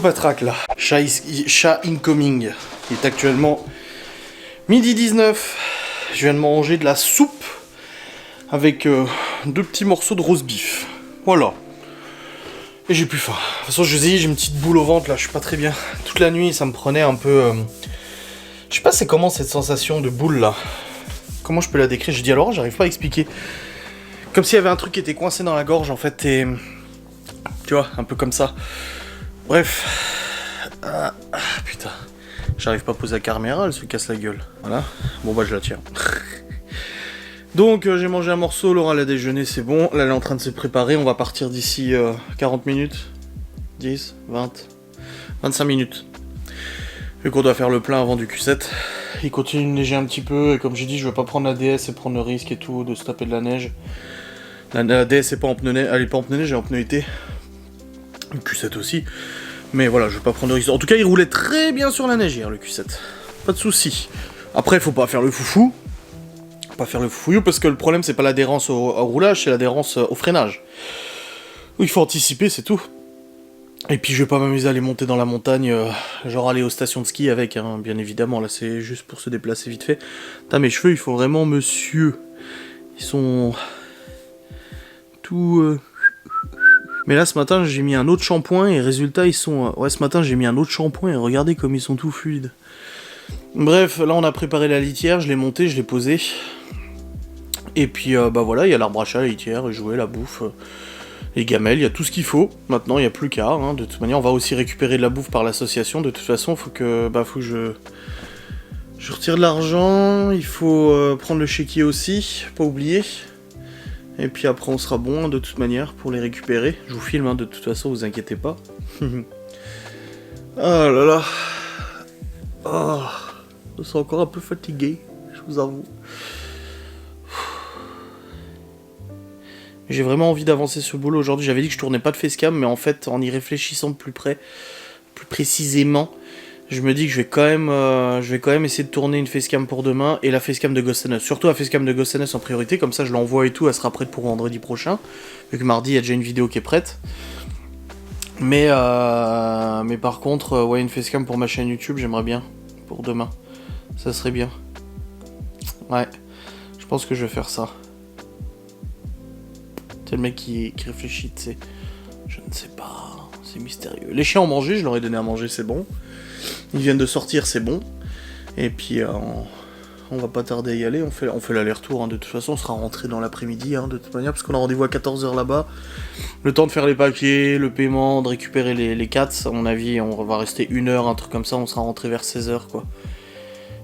Speaker 1: patraque là. Chat incoming. Il est actuellement midi 19. Je viens de manger de la soupe avec 2 petits morceaux de roast beef. Voilà. Et j'ai plus faim. De toute façon, je vous ai dit, j'ai une petite boule au ventre là, je suis pas très bien. Toute la nuit, ça me prenait un peu. Je sais pas c'est comment cette sensation de boule là. Comment je peux la décrire? J'ai dit alors, j'arrive pas à expliquer. Comme s'il y avait un truc qui était coincé dans la gorge en fait et. Tu vois, un peu comme ça. Bref. Putain. J'arrive pas à poser la caméra, elle se casse la gueule. Voilà. Bon bah je la tiens. Donc j'ai mangé un morceau, Laura l'a déjeuné, c'est bon. Là elle est en train de se préparer, on va partir d'ici 40 minutes. 10, 20, 25 minutes. Vu qu'on doit faire le plein avant du Q7. Il continue de neiger un petit peu, et comme j'ai dit, je veux pas prendre la DS et prendre le risque et tout, de se taper de la neige. La DS est pas en pneu neige, elle est pas en pneu neige, elle est en pneu été. Le Q7 aussi. Mais voilà, je vais pas prendre de risque. En tout cas, il roulait très bien sur la neige hier, le Q7. Pas de soucis. Après, faut pas faire le foufou. Pas faire le foufouillou, parce que le problème, c'est pas l'adhérence au roulage, c'est l'adhérence au freinage. Il faut anticiper, c'est tout. Et puis, je vais pas m'amuser à aller monter dans la montagne, genre aller aux stations de ski avec, hein, bien évidemment. Là, c'est juste pour se déplacer vite fait. Putain, mes cheveux, il faut vraiment monsieur. Ils sont tout... Mais là ce matin j'ai mis un autre shampoing et résultat ils sont... Ouais ce matin j'ai mis un autre shampoing et regardez comme ils sont tout fluides. Bref, là on a préparé la litière, je l'ai montée, je l'ai posée. Et puis bah voilà, il y a l'arbre à chat, la litière, les jouets, la bouffe, les gamelles, il y a tout ce qu'il faut. Maintenant il n'y a plus qu'à, hein. De toute manière on va aussi récupérer de la bouffe par l'association. De toute façon faut que je retire de l'argent, il faut prendre le chéquier aussi, pas oublier. Et puis après on sera bon hein, de toute manière pour les récupérer. Je vous filme hein, de toute façon, vous inquiétez pas. Ah là là. Oh, je suis encore un peu fatigué, je vous avoue. J'ai vraiment envie d'avancer sur le boulot aujourd'hui. J'avais dit que je tournais pas de facecam, mais en fait en y réfléchissant de plus précisément, je me dis que je vais quand même essayer de tourner une facecam pour demain et la facecam de Ghost and Us. Surtout la facecam de Ghost and Us en priorité, comme ça je l'envoie et tout, elle sera prête pour vendredi prochain. Vu que mardi il y a déjà une vidéo qui est prête. Mais par contre, ouais, une facecam pour ma chaîne YouTube, j'aimerais bien. Pour demain. Ça serait bien. Ouais, je pense que je vais faire ça. C'est le mec qui réfléchit, tu sais. Je ne sais pas, c'est mystérieux. Les chiens ont mangé, je leur ai donné à manger, c'est bon. Ils viennent de sortir, c'est bon. Et puis on va pas tarder à y aller, on fait l'aller-retour, hein. De toute façon on sera rentré dans l'après-midi, hein, de toute manière, parce qu'on a rendez-vous à 14h là-bas. Le temps de faire les papiers, le paiement, de récupérer les 4, à mon avis on va rester 1 heure, un truc comme ça, on sera rentré vers 16h quoi.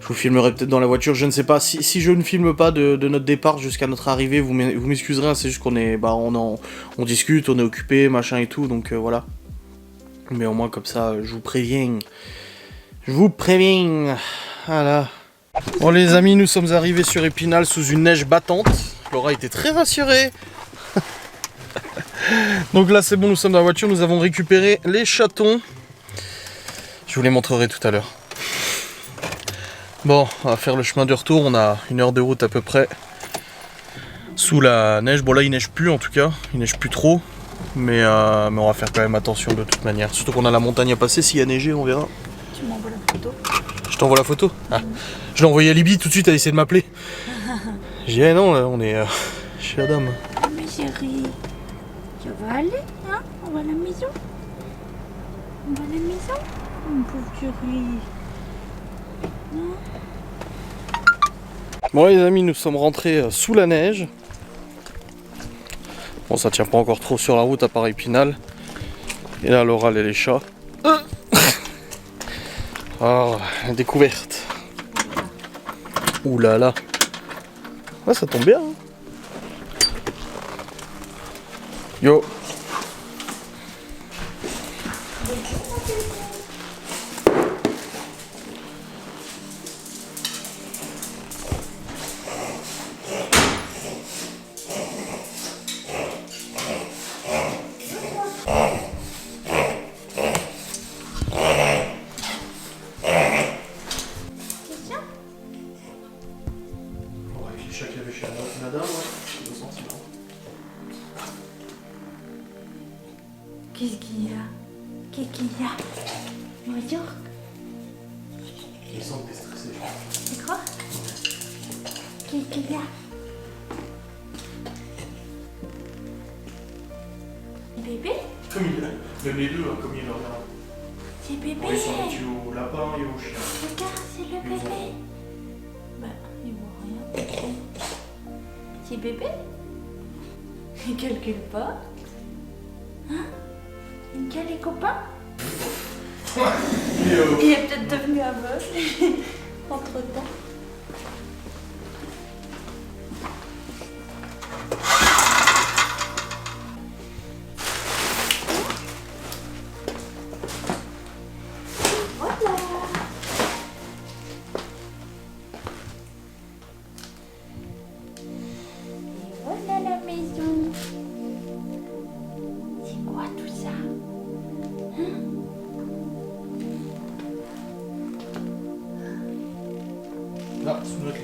Speaker 1: Je vous filmerai peut-être dans la voiture, je ne sais pas, si je ne filme pas de notre départ jusqu'à notre arrivée, vous m'excuserez, hein, c'est juste qu'on est, on discute, on est occupé, machin et tout, donc voilà. Mais au moins comme ça, je vous préviens. Je vous préviens. Voilà. Bon les amis, nous sommes arrivés sur Épinal sous une neige battante. Laura était très rassurée. Donc là c'est bon, nous sommes dans la voiture, nous avons récupéré les chatons. Je vous les montrerai tout à l'heure. Bon, on va faire le chemin de retour, on a 1 heure de route à peu près. Sous la neige, bon là il neige plus en tout cas, il neige plus trop. Mais on va faire quand même attention de toute manière. Surtout qu'on a la montagne à passer, s'il y a neigé on verra.
Speaker 2: tu m'envoies la photo.
Speaker 1: Je t'envoie la photo. Ah. Je l'ai envoyé à Libye, tout de suite elle a essayé de m'appeler. J'ai dit, eh non, là, on est chez Adam.
Speaker 2: Mais chérie, tu vas aller, hein? On va à la maison. On va à la maison, mon pauvre chérie. Non?
Speaker 1: Bon les amis, nous sommes rentrés sous la neige. Bon, ça tient pas encore trop sur la route à part Épinal. Et là, l'oral et les chats. Oh, la découverte. Ouh là là. Ouais, ça tombe bien. Hein. Yo.
Speaker 2: Qu'est-ce qu'il y a? Qu'est-ce qu'il y a? Bonjour.
Speaker 1: Il semble que t'es stressé, je crois.
Speaker 2: C'est quoi? Qu'est-ce qu'il y a? Bébé?
Speaker 1: Comme il a. Même les deux, hein, comme il leur a.
Speaker 2: C'est bébé.
Speaker 1: Ils sont habitués au lapin et au chien.
Speaker 2: Regarde, c'est le bébé. Bah, il voit rien. C'est bébé? Il calcule pas. Hein? Il calcule les copains? Il est peut-être devenu aveugle entre temps. Voilà. Et voilà la maison. C'est quoi tout ça? Hein?
Speaker 1: Là, sous notre lit.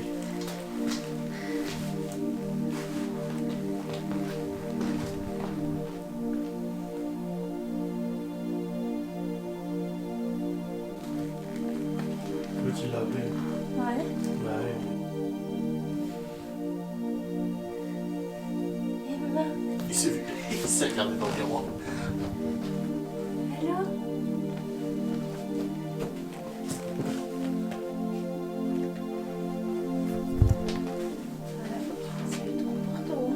Speaker 1: L'autre il l'a appelé.
Speaker 2: Ouais.
Speaker 1: Bah ouais.
Speaker 2: Et maman.
Speaker 1: Il s'est vu. Il s'est regardé dans le miroir.
Speaker 2: Alors? Voilà, c'est le trop pour toi.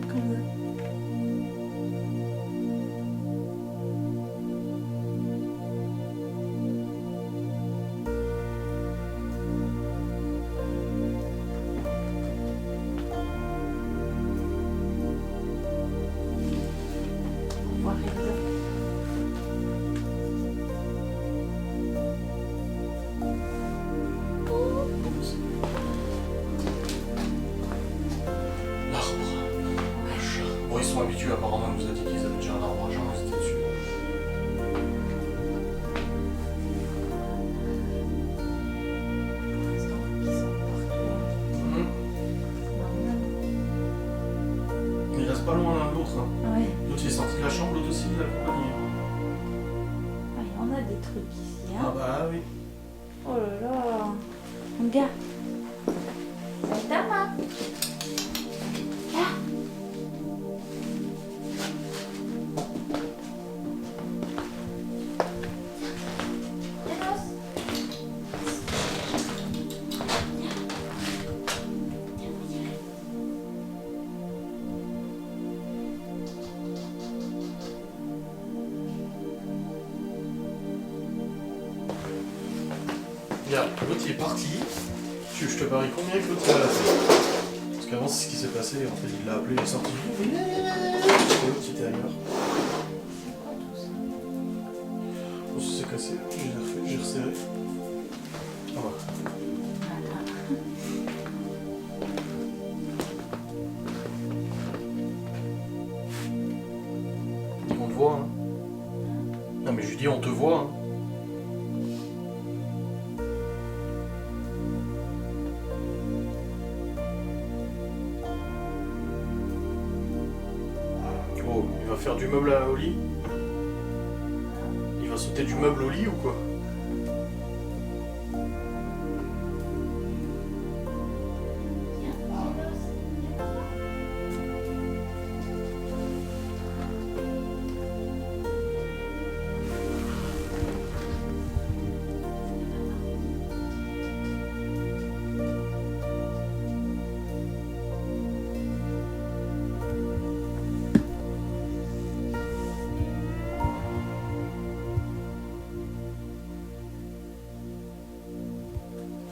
Speaker 2: Comment? On va rire.
Speaker 1: L'arbre. Bon, ils sont habitués, apparemment, il nous a dit qu'ils avaient déjà un arbre à chat, ils étaient dessus.
Speaker 2: Ils sont partout.
Speaker 1: Il reste pas loin l'un de l'autre. Hein.
Speaker 2: Ouais.
Speaker 1: L'autre il est sorti de la chambre, l'autre aussi il l'a accompagné.
Speaker 2: Ouais, on a des trucs ici,
Speaker 1: Ah
Speaker 2: hein.
Speaker 1: bah oui.
Speaker 2: Oh là là. Regarde. C'est ta main. Là. Enos.
Speaker 1: Regarde, l'autre il est parti. Je te parie combien que l'autre il a fait. Parce qu'avant c'est ce qui s'est passé, en fait il l'a appelé, il est sorti. Et l'autre il était ailleurs.
Speaker 2: C'est quoi tout ça?
Speaker 1: Bon, ça s'est cassé, hein. J'ai refait, j'ai resserré. Ah ouais.
Speaker 2: Voilà.
Speaker 1: On te voit, hein. Non mais je lui dis on te voit, hein. Oh, il va faire du du meuble au lit? Il va sauter du meuble au lit ou quoi?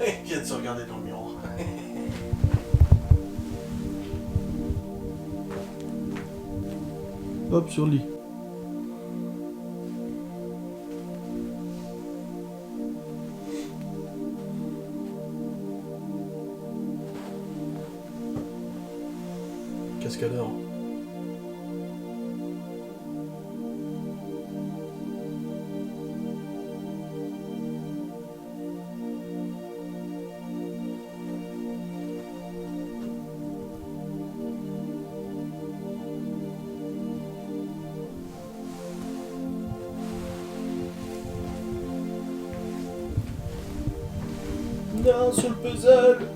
Speaker 1: Il vient de se regarder dans le miroir. Hop, sur le lit. Cascadeur. Non, sur le puzzle.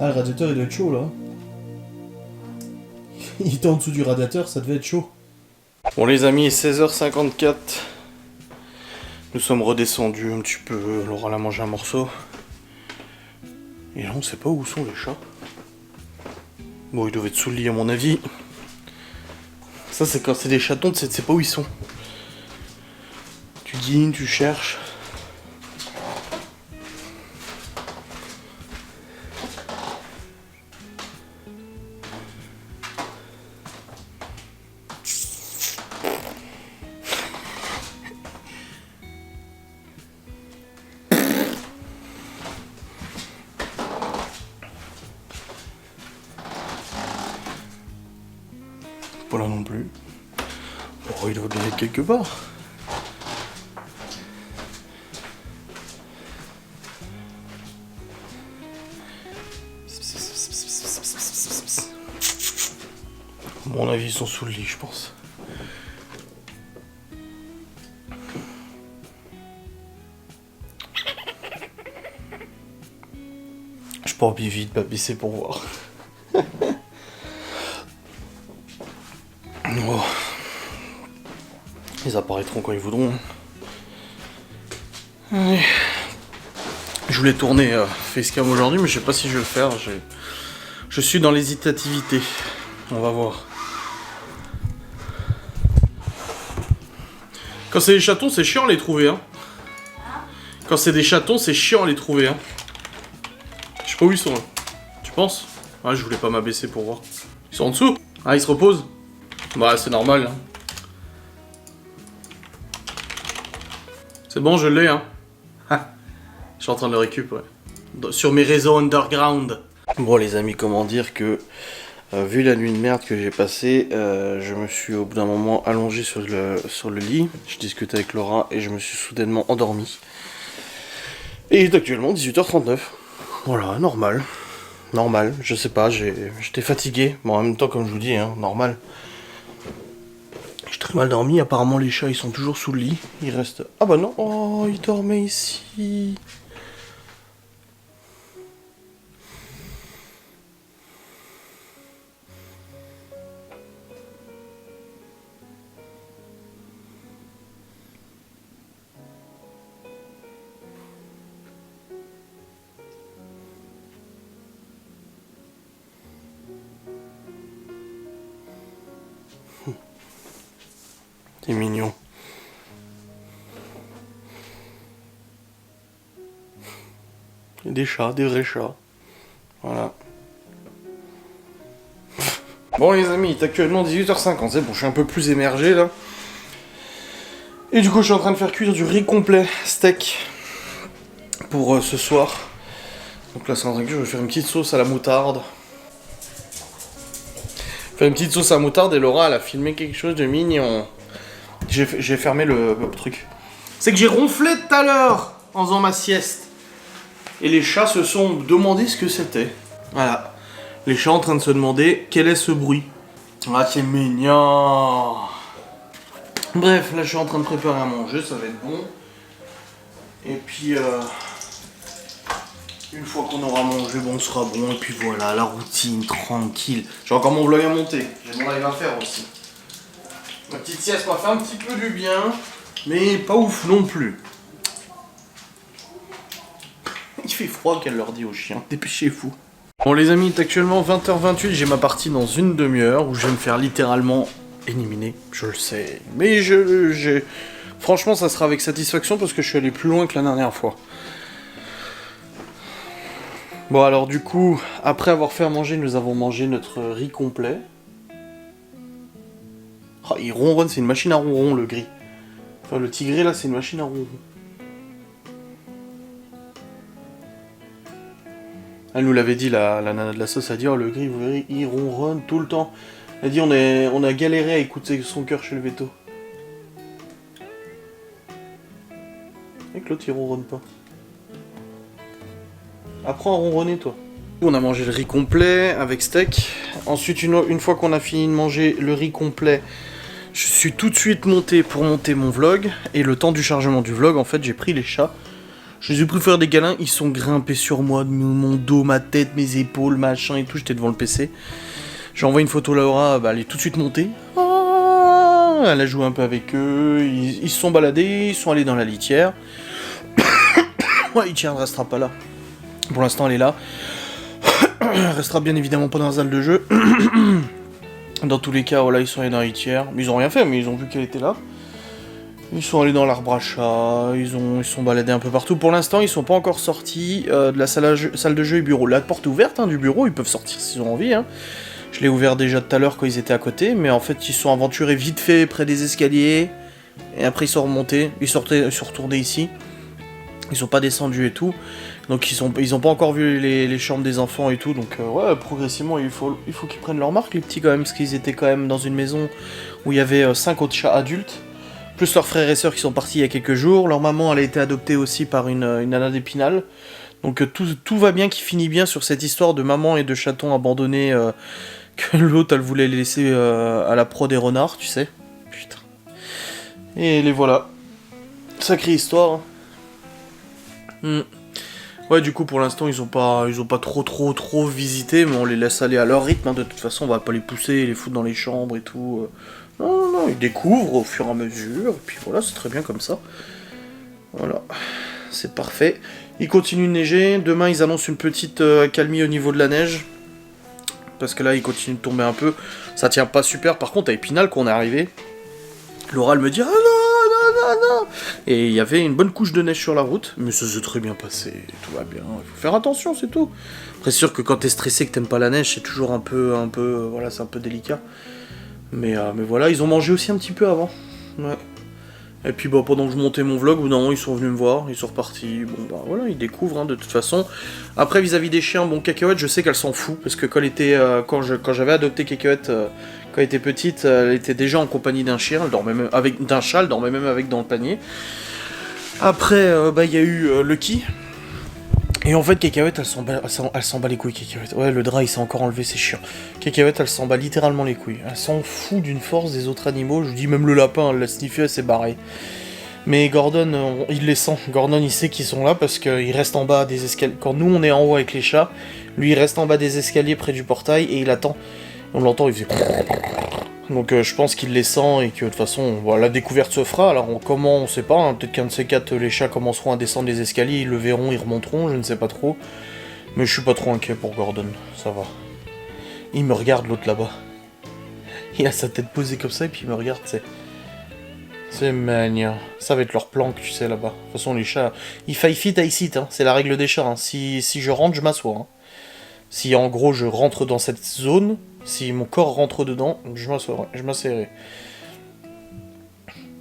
Speaker 1: Ah, le radiateur il doit être chaud là. Il était en dessous du radiateur, ça devait être chaud. Bon les amis, 16h54. Nous sommes redescendus un petit peu. Laura a mangé un morceau. Et là on sait pas où sont les chats. Bon, ils doivent être sous le lit à mon avis. Ça c'est quand c'est des chatons, tu sais pas où ils sont. Tu guignes, tu cherches. Pas là non plus. Oh, il doit bien être quelque part. À mon avis, ils sont sous le lit, je pense. Je peux vite pas baisser pour voir. Oh. Ils apparaîtront quand ils voudront. Allez. Je voulais tourner Facecam aujourd'hui, mais je sais pas si je vais le faire. Je suis dans l'hésitativité. On va voir. Quand c'est des chatons, c'est chiant à les trouver. Hein. Quand c'est des chatons, c'est chiant à les trouver. Hein. Je sais pas où ils sont. Là. Tu penses? Ah, je voulais pas m'abaisser pour voir. Ils sont en dessous? Ah, ils se reposent? Bah, c'est normal. Hein. C'est bon, je l'ai. Hein. Je suis en train de le récupérer. Sur mes réseaux underground. Bon, les amis, comment dire que... vu la nuit de merde que j'ai passée, je me suis au bout d'un moment allongé sur le lit. Je discutais avec Laura et je me suis soudainement endormi. Et il est actuellement 18h39. Voilà, normal. Normal, je sais pas, j'étais fatigué. Bon, en même temps, comme je vous dis, hein, normal. J'ai très mal dormi, apparemment les chats ils sont toujours sous le lit. Ils restent... Ah bah non, oh, ils dormaient ici. C'est mignon. Et des chats, des vrais chats. Voilà. Bon les amis, il est actuellement 18h50, c'est bon, je suis un peu plus émergé là. Et du coup je suis en train de faire cuire du riz complet steak pour ce soir. Donc là c'est en train de cuire, je vais faire une petite sauce à la moutarde. Faire une petite sauce à moutarde et Laura elle a filmé quelque chose de mignon. J'ai fermé le truc. C'est que j'ai ronflé tout à l'heure en faisant ma sieste. Et les chats se sont demandé ce que c'était. Voilà. Les chats en train de se demander quel est ce bruit. Ah, c'est mignon. Bref, là je suis en train de préparer à manger, ça va être bon. Et puis, une fois qu'on aura mangé, bon, on sera bon. Et puis voilà, la routine, tranquille. J'ai encore mon vlog à monter, j'ai mon live à faire aussi. Ma petite sieste m'a fait un petit peu du bien, mais pas ouf non plus. Il fait froid, qu'elle leur dit aux chiens, dépêchez-vous. Bon les amis, il est actuellement 20h28, j'ai ma partie dans une demi-heure où je vais me faire littéralement éliminer, je le sais. Mais franchement ça sera avec satisfaction parce que je suis allé plus loin que la dernière fois. Bon alors du coup, après avoir fait à manger, nous avons mangé notre riz complet. Oh, il ronronne, c'est une machine à ronron le gris. Enfin le tigré là c'est une machine à ronron. Elle nous l'avait dit, la nana de la sauce, a dit oh le gris, vous verrez, il ronronne tout le temps. Elle a dit on a galéré à écouter son cœur chez le veto. Et que l'autre il ronronne pas. Apprends à ronronner toi. On a mangé le riz complet avec steak. Ensuite une fois qu'on a fini de manger le riz complet, je suis tout de suite monté pour monter mon vlog. Et le temps du chargement du vlog, en fait j'ai pris les chats. Je les ai pris faire des câlins, ils sont grimpés sur moi, mon dos, ma tête, mes épaules, machin et tout, j'étais devant le PC. J'ai envoyé une photo à Laura, bah, elle est tout de suite montée. Ah, elle a joué un peu avec eux, ils se sont baladés, ils sont allés dans la litière. Ouais, Itchy ne restera pas là. Pour l'instant, elle est là. Elle restera bien évidemment pas dans la salle de jeu. Dans tous les cas, voilà, ils sont allés dans la litière. Ils ont rien fait, mais ils ont vu qu'elle était là. Ils sont allés dans l'arbre à chat, ils sont baladés un peu partout. Pour l'instant, ils sont pas encore sortis de la salle de jeu et bureau. La porte est ouverte du bureau, ils peuvent sortir s'ils ont envie. Hein. Je l'ai ouvert déjà tout à l'heure quand ils étaient à côté, mais en fait, ils sont aventurés vite fait près des escaliers. Et après, ils sont remontés, ils sont retournés ici. Ils sont pas descendus et tout. Donc, ils ont pas encore vu les chambres des enfants et tout. Donc, ouais, progressivement, il faut qu'ils prennent leur marque, les petits quand même, parce qu'ils étaient quand même dans une maison où il y avait 5 autres chats adultes. Plus leurs frères et sœurs qui sont partis il y a quelques jours. Leur maman, elle a été adoptée aussi par une nana d'Épinal. Donc tout va bien, qui finit bien sur cette histoire de maman et de chaton abandonnés que l'autre, elle voulait les laisser à la proie des renards, tu sais. Putain. Et les voilà. Sacrée histoire. Ouais, du coup, pour l'instant, ils ont pas trop visité, mais on les laisse aller à leur rythme. Hein. De toute façon, on va pas les pousser, les foutre dans les chambres et tout. Non, ils découvrent au fur et à mesure, et puis voilà, c'est très bien comme ça. Voilà, c'est parfait. Il continue de neiger, demain ils annoncent une petite accalmie au niveau de la neige. Parce que là, il continue de tomber un peu. Ça tient pas super, par contre, à Épinal, quand on est arrivé, Laura, elle me dit « Ah non !» Et il y avait une bonne couche de neige sur la route, mais ça s'est très bien passé, tout va bien. Il faut faire attention, c'est tout. Après, c'est sûr que quand t'es stressé, que t'aimes pas la neige, c'est toujours un peu, voilà, c'est un peu délicat. Mais voilà, ils ont mangé aussi un petit peu avant. Ouais. Et puis bah, pendant que je montais mon vlog, non, ils sont venus me voir, ils sont repartis. Bon bah voilà, ils découvrent de toute façon. Après vis-à-vis des chiens, bon Cacahuète, je sais qu'elle s'en fout parce que quand j'avais adopté Cacahuète quand elle était petite, elle était déjà en compagnie d'un chien, elle dormait même avec d'un chat, elle dormait même avec dans le panier. Après il y a eu Lucky. Et en fait, Cacahuète, elle s'en bat les couilles, Cacahuète. Ouais, le drap, il s'est encore enlevé, c'est chiant. Cacahuète, elle s'en bat littéralement les couilles. Elle s'en fout d'une force des autres animaux. Je dis même le lapin, elle l'a sniffé, elle s'est barrée. Mais Gordon, il les sent. Gordon, il sait qu'ils sont là parce qu'il reste en bas des escaliers. Quand nous, on est en haut avec les chats, lui, il reste en bas des escaliers près du portail et il attend. On l'entend, il fait... Donc je pense qu'il les sent et que de toute façon, voilà, la découverte se fera. Alors comment, on sait pas, hein, peut-être qu'un de ces quatre, les chats commenceront à descendre les escaliers, ils le verront, ils remonteront, je ne sais pas trop. Mais je suis pas trop inquiet pour Gordon, ça va. Il me regarde l'autre là-bas. Il a sa tête posée comme ça et puis il me regarde, tu sais. C'est mignon. Ça va être leur planque, tu sais, là-bas. De toute façon, les chats, ils fight fit, I sit, hein. C'est la règle des chats. Hein. Si je rentre, je m'assois. Hein. Si en gros je rentre dans cette zone... Si mon corps rentre dedans, je m'asseoirai.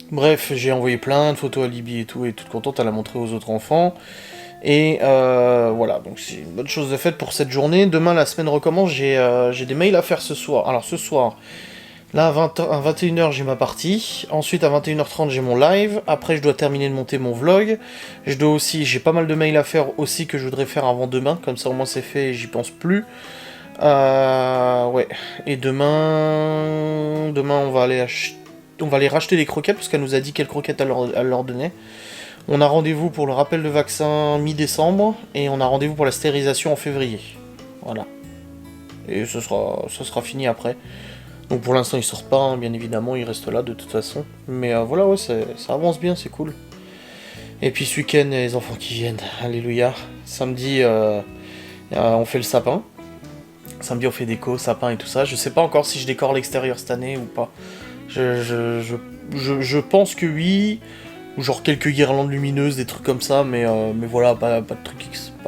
Speaker 1: Bref, j'ai envoyé plein de photos à Libye et tout, et toute contente, elle a montré aux autres enfants. Et voilà, donc c'est une bonne chose de faite pour cette journée. Demain, la semaine recommence, j'ai des mails à faire ce soir. Alors ce soir, là à 21h, j'ai ma partie. Ensuite, à 21h30, j'ai mon live. Après, je dois terminer de monter mon vlog. J'ai pas mal de mails à faire aussi que je voudrais faire avant demain. Comme ça, au moins, c'est fait et j'y pense plus.
Speaker 3: Ouais. Et demain, on va aller racheter des croquettes parce qu'elle nous a dit quelles croquettes elle leur donnait. On a rendez-vous pour le rappel de vaccin mi-décembre et on a rendez-vous pour la stérilisation en février. Voilà. Et ce sera fini après. Donc pour l'instant ils sortent pas, hein, bien évidemment, ils restent là de toute façon. Mais voilà, ouais, ça avance bien, c'est cool. Et puis ce week-end, il y a les enfants qui viennent, alléluia. Samedi, on fait le sapin. Samedi on fait déco, sapin et tout ça. Je sais pas encore si je décore l'extérieur cette année ou pas. Je pense que oui. Ou genre quelques guirlandes lumineuses, des trucs comme ça, mais voilà, pas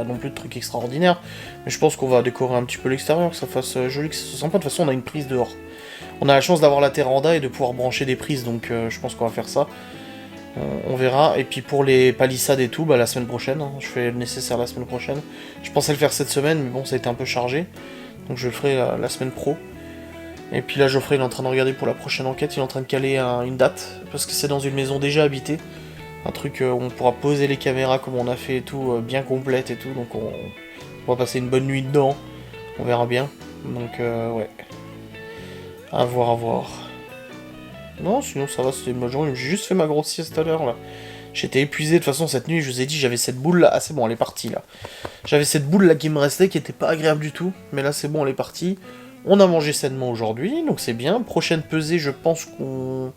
Speaker 3: non plus de trucs extraordinaires. Mais je pense qu'on va décorer un petit peu l'extérieur, que ça fasse joli, que ça soit sympa. De toute façon, on a une prise dehors. On a la chance d'avoir la véranda et de pouvoir brancher des prises, donc je pense qu'on va faire ça. On verra. Et puis pour les palissades et tout, bah la semaine prochaine. Hein, je fais le nécessaire la semaine prochaine. Je pensais le faire cette semaine, mais bon, ça a été un peu chargé. Donc je le ferai la semaine pro. Et puis là, Geoffrey, il est en train de regarder pour la prochaine enquête. Il est en train de caler une date. Parce que c'est dans une maison déjà habitée. Un truc où on pourra poser les caméras comme on a fait et tout, bien complète et tout. Donc on va passer une bonne nuit dedans. On verra bien. Donc ouais. À voir. Non, sinon ça va, c'était une bonne journée. J'ai juste fait ma grosse sieste à l'heure là. J'étais épuisé, de toute façon cette nuit, je vous ai dit, j'avais cette boule là. Ah c'est bon, elle est partie là. J'avais cette boule là qui me restait, qui était pas agréable du tout. Mais là c'est bon, elle est partie. On a mangé sainement aujourd'hui, donc c'est bien. Prochaine pesée, je pense qu'on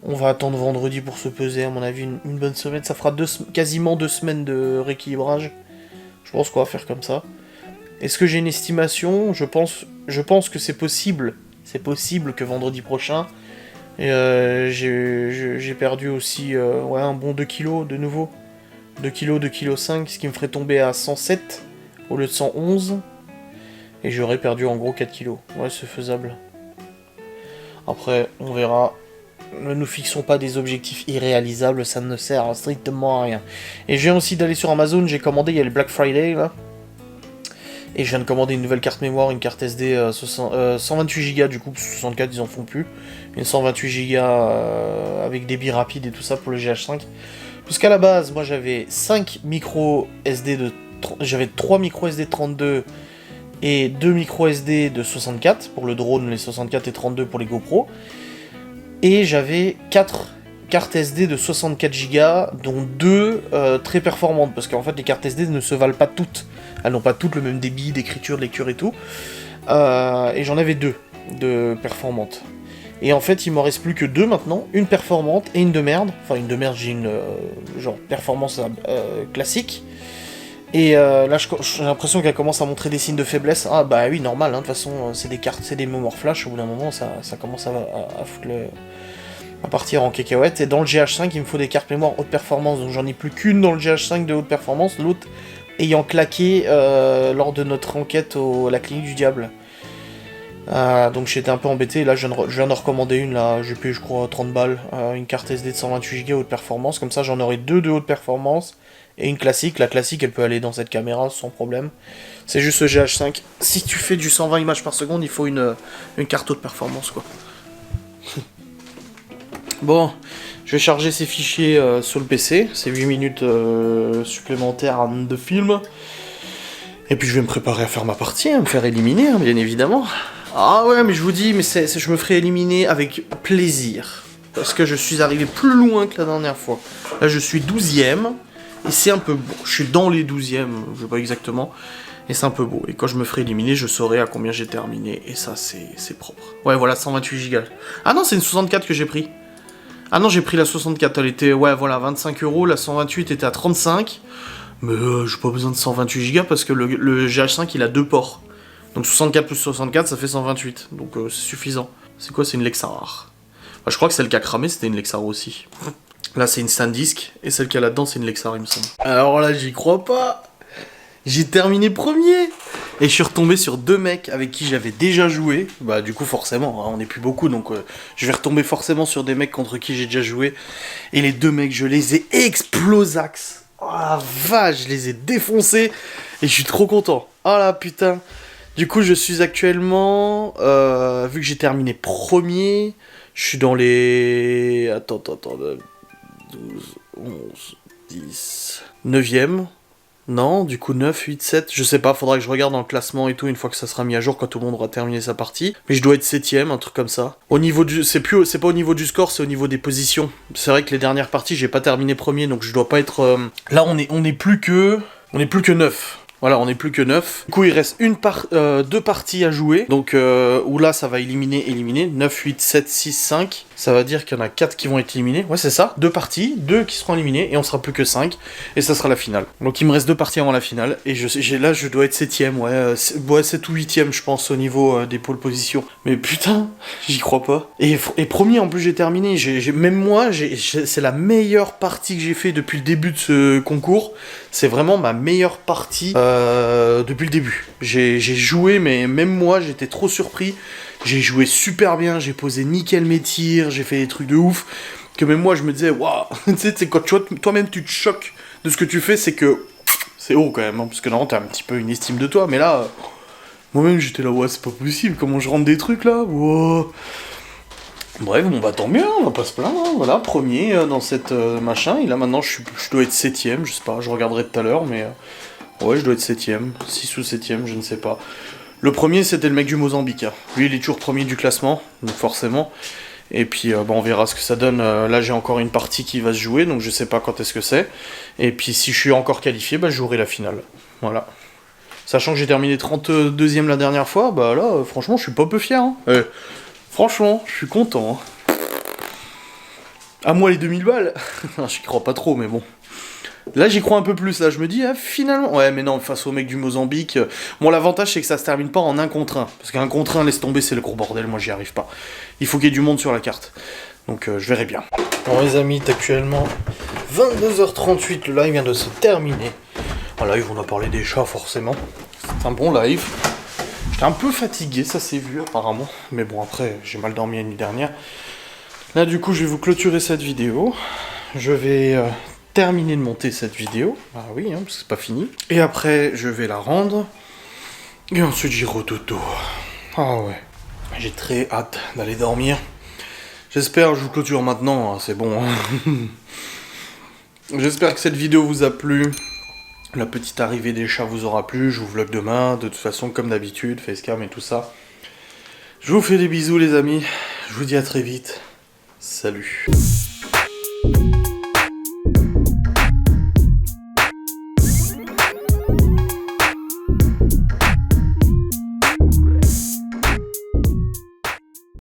Speaker 3: va attendre vendredi pour se peser, à mon avis, une bonne semaine. Ça fera quasiment 2 semaines de rééquilibrage. Je pense qu'on va faire comme ça. Est-ce que j'ai une estimation ? Je pense que c'est possible. C'est possible que vendredi prochain, j'ai perdu aussi un bon 2 kilos de nouveau. 2 kilos, 2 kilos 5, ce qui me ferait tomber à 107 au lieu de 111. Et j'aurais perdu en gros 4 kilos. Ouais, c'est faisable. Après, on verra. Ne nous fixons pas des objectifs irréalisables, ça ne sert strictement à rien. Et je viens aussi d'aller sur Amazon, j'ai commandé, il y a le Black Friday là. Et je viens de commander une nouvelle carte mémoire, une carte SD 128 Go, du coup 64 ils en font plus. Une 128 Go avec débit rapide et tout ça pour le GH5. Puisqu'à la base, moi j'avais 5 micros SD j'avais 3 micros SD 32 et 2 micros SD de 64 pour le drone, les 64 et 32 pour les GoPro. Et j'avais 4 cartes SD de 64 Go, dont 2 très performantes, parce qu'en fait les cartes SD ne se valent pas toutes. Elles n'ont pas toutes le même débit d'écriture, de lecture et tout. Et j'en avais 2 de performantes. Et en fait il m'en reste plus que 2 maintenant, une performante et une de merde. Enfin une de merde, j'ai une genre performance classique. Et là j'ai l'impression qu'elle commence à montrer des signes de faiblesse. Ah bah oui, normal, hein, de toute façon c'est des cartes, c'est des mémoires flash, au bout d'un moment ça commence à foutre à partir en cacahuète. Et dans le GH5 il me faut des cartes mémoire haute performance, donc j'en ai plus qu'une dans le GH5 de haute performance, l'autre ayant claqué lors de notre enquête à la clinique du diable. Donc j'étais un peu embêté, là je viens de recommander une, là j'ai payé je crois 30 balles, une carte SD de 128 Go haute performance, comme ça j'en aurai 2 de haute performance. Et une classique, la classique elle peut aller dans cette caméra sans problème. C'est juste le GH5. Si tu fais du 120 images par seconde, il faut une carte haute performance quoi. Bon, je vais charger ces fichiers sur le PC, c'est 8 minutes supplémentaires de film. Et puis je vais me préparer à faire ma partie, à me faire éliminer, hein, bien évidemment. Ah ouais, mais je vous dis, mais je me ferai éliminer avec plaisir. Parce que je suis arrivé plus loin que la dernière fois. Là je suis 12ème. Et c'est un peu beau, je suis dans les 12ème, je sais pas exactement, et c'est un peu beau. Et quand je me ferai éliminer, je saurai à combien j'ai terminé, et ça c'est propre. Ouais voilà, 128 Go. Ah non, c'est une 64 que j'ai pris. Ah non, j'ai pris la 64, elle était, ouais voilà, 25 €, la 128 était à 35. Mais j'ai pas besoin de 128 Go parce que le GH5 il a 2 ports. Donc 64 plus 64 ça fait 128, donc c'est suffisant. C'est quoi, c'est une Lexar? Bah, je crois que celle qui a cramé c'était une Lexar aussi. Là c'est une SanDisk, et celle qu'il y a là-dedans c'est une Lexar il me semble. Alors là j'y crois pas. J'ai terminé premier. Et je suis retombé sur 2 mecs avec qui j'avais déjà joué. Bah du coup forcément, hein, on n'est plus beaucoup, donc je vais retomber forcément sur des mecs contre qui j'ai déjà joué. Et les 2 mecs je les ai explosax. Oh la vache, je les ai défoncés. Et je suis trop content. Oh la putain. Du coup je suis actuellement, vu que j'ai terminé premier, je suis dans les... Attends... 12, 11, 10... 9ème. Non, du coup 9, 8, 7, je sais pas, faudra que je regarde dans le classement et tout une fois que ça sera mis à jour quand tout le monde aura terminé sa partie. Mais je dois être 7ème, un truc comme ça. Au niveau du... c'est pas au niveau du score, c'est au niveau des positions. C'est vrai que les dernières parties, j'ai pas terminé premier, donc je dois pas être... Là, on est plus que 9. Voilà, on n'est plus que 9. Du coup, il reste 2 parties à jouer. Donc, où là, ça va éliminer. 9, 8, 7, 6, 5. Ça va dire qu'il y en a 4 qui vont être éliminés. Ouais, c'est ça. 2 parties, 2 qui seront éliminés. Et on sera plus que 5. Et ça sera la finale. Donc, il me reste 2 parties avant la finale. Et là, je dois être 7ème. Ouais, 7 ou 8ème, je pense, au niveau des pôles positions. Mais putain, j'y crois pas. Et premier, en plus, j'ai terminé. Même moi, c'est la meilleure partie que j'ai fait depuis le début de ce concours. C'est vraiment ma meilleure partie depuis le début. J'ai joué, mais même moi, j'étais trop surpris. J'ai joué super bien, j'ai posé nickel mes tirs, j'ai fait des trucs de ouf. Que même moi, je me disais, waouh, tu sais, quand toi-même tu te choques de ce que tu fais, c'est que c'est haut quand même. Hein, parce que normalement, t'as un petit peu une estime de toi. Mais là, moi-même, j'étais là, ouais, c'est pas possible. Comment je rentre des trucs là? Wow. Bref, bon bah tant mieux, on va pas se plaindre, hein. Voilà, premier dans cette machin, et là maintenant je dois être 7ème, je sais pas, je regarderai tout à l'heure, mais ouais, je dois être 7ème, 6 ou 7ème, je ne sais pas. Le premier c'était le mec du Mozambique, hein. Lui il est toujours premier du classement, donc forcément, et puis bah, on verra ce que ça donne. Là j'ai encore une partie qui va se jouer, donc je sais pas quand est-ce que c'est, et puis si je suis encore qualifié, bah je jouerai la finale, voilà. Sachant que j'ai terminé 32ème la dernière fois, bah là franchement je suis pas peu fier, hein. Franchement, je suis content. Hein. À moi les 2000 balles. J'y crois pas trop, mais bon. Là, j'y crois un peu plus. Là, je me dis, ah, finalement. Ouais, mais non, face au mec du Mozambique. Bon, l'avantage, c'est que ça se termine pas en 1 contre 1. Parce qu'un contre 1, laisse tomber, c'est le gros bordel. Moi, j'y arrive pas. Il faut qu'il y ait du monde sur la carte. Donc, je verrai bien. Bon, les amis, actuellement 22h38. Le live vient de se terminer. En live, on a parlé des chats, forcément. C'est un bon live. J'étais un peu fatigué, ça s'est vu apparemment. Mais bon, après, j'ai mal dormi la nuit dernière. Là, du coup, je vais vous clôturer cette vidéo. Je vais terminer de monter cette vidéo. Bah oui, hein, parce que c'est pas fini. Et après, je vais la rendre. Et ensuite, j'irai au dodo. Ah ouais. J'ai très hâte d'aller dormir. J'espère, je vous clôture maintenant, hein, c'est bon. Hein. J'espère que cette vidéo vous a plu. La petite arrivée des chats vous aura plu, je vous vlog demain, de toute façon comme d'habitude, facecam et tout ça. Je vous fais des bisous les amis, je vous dis à très vite, salut.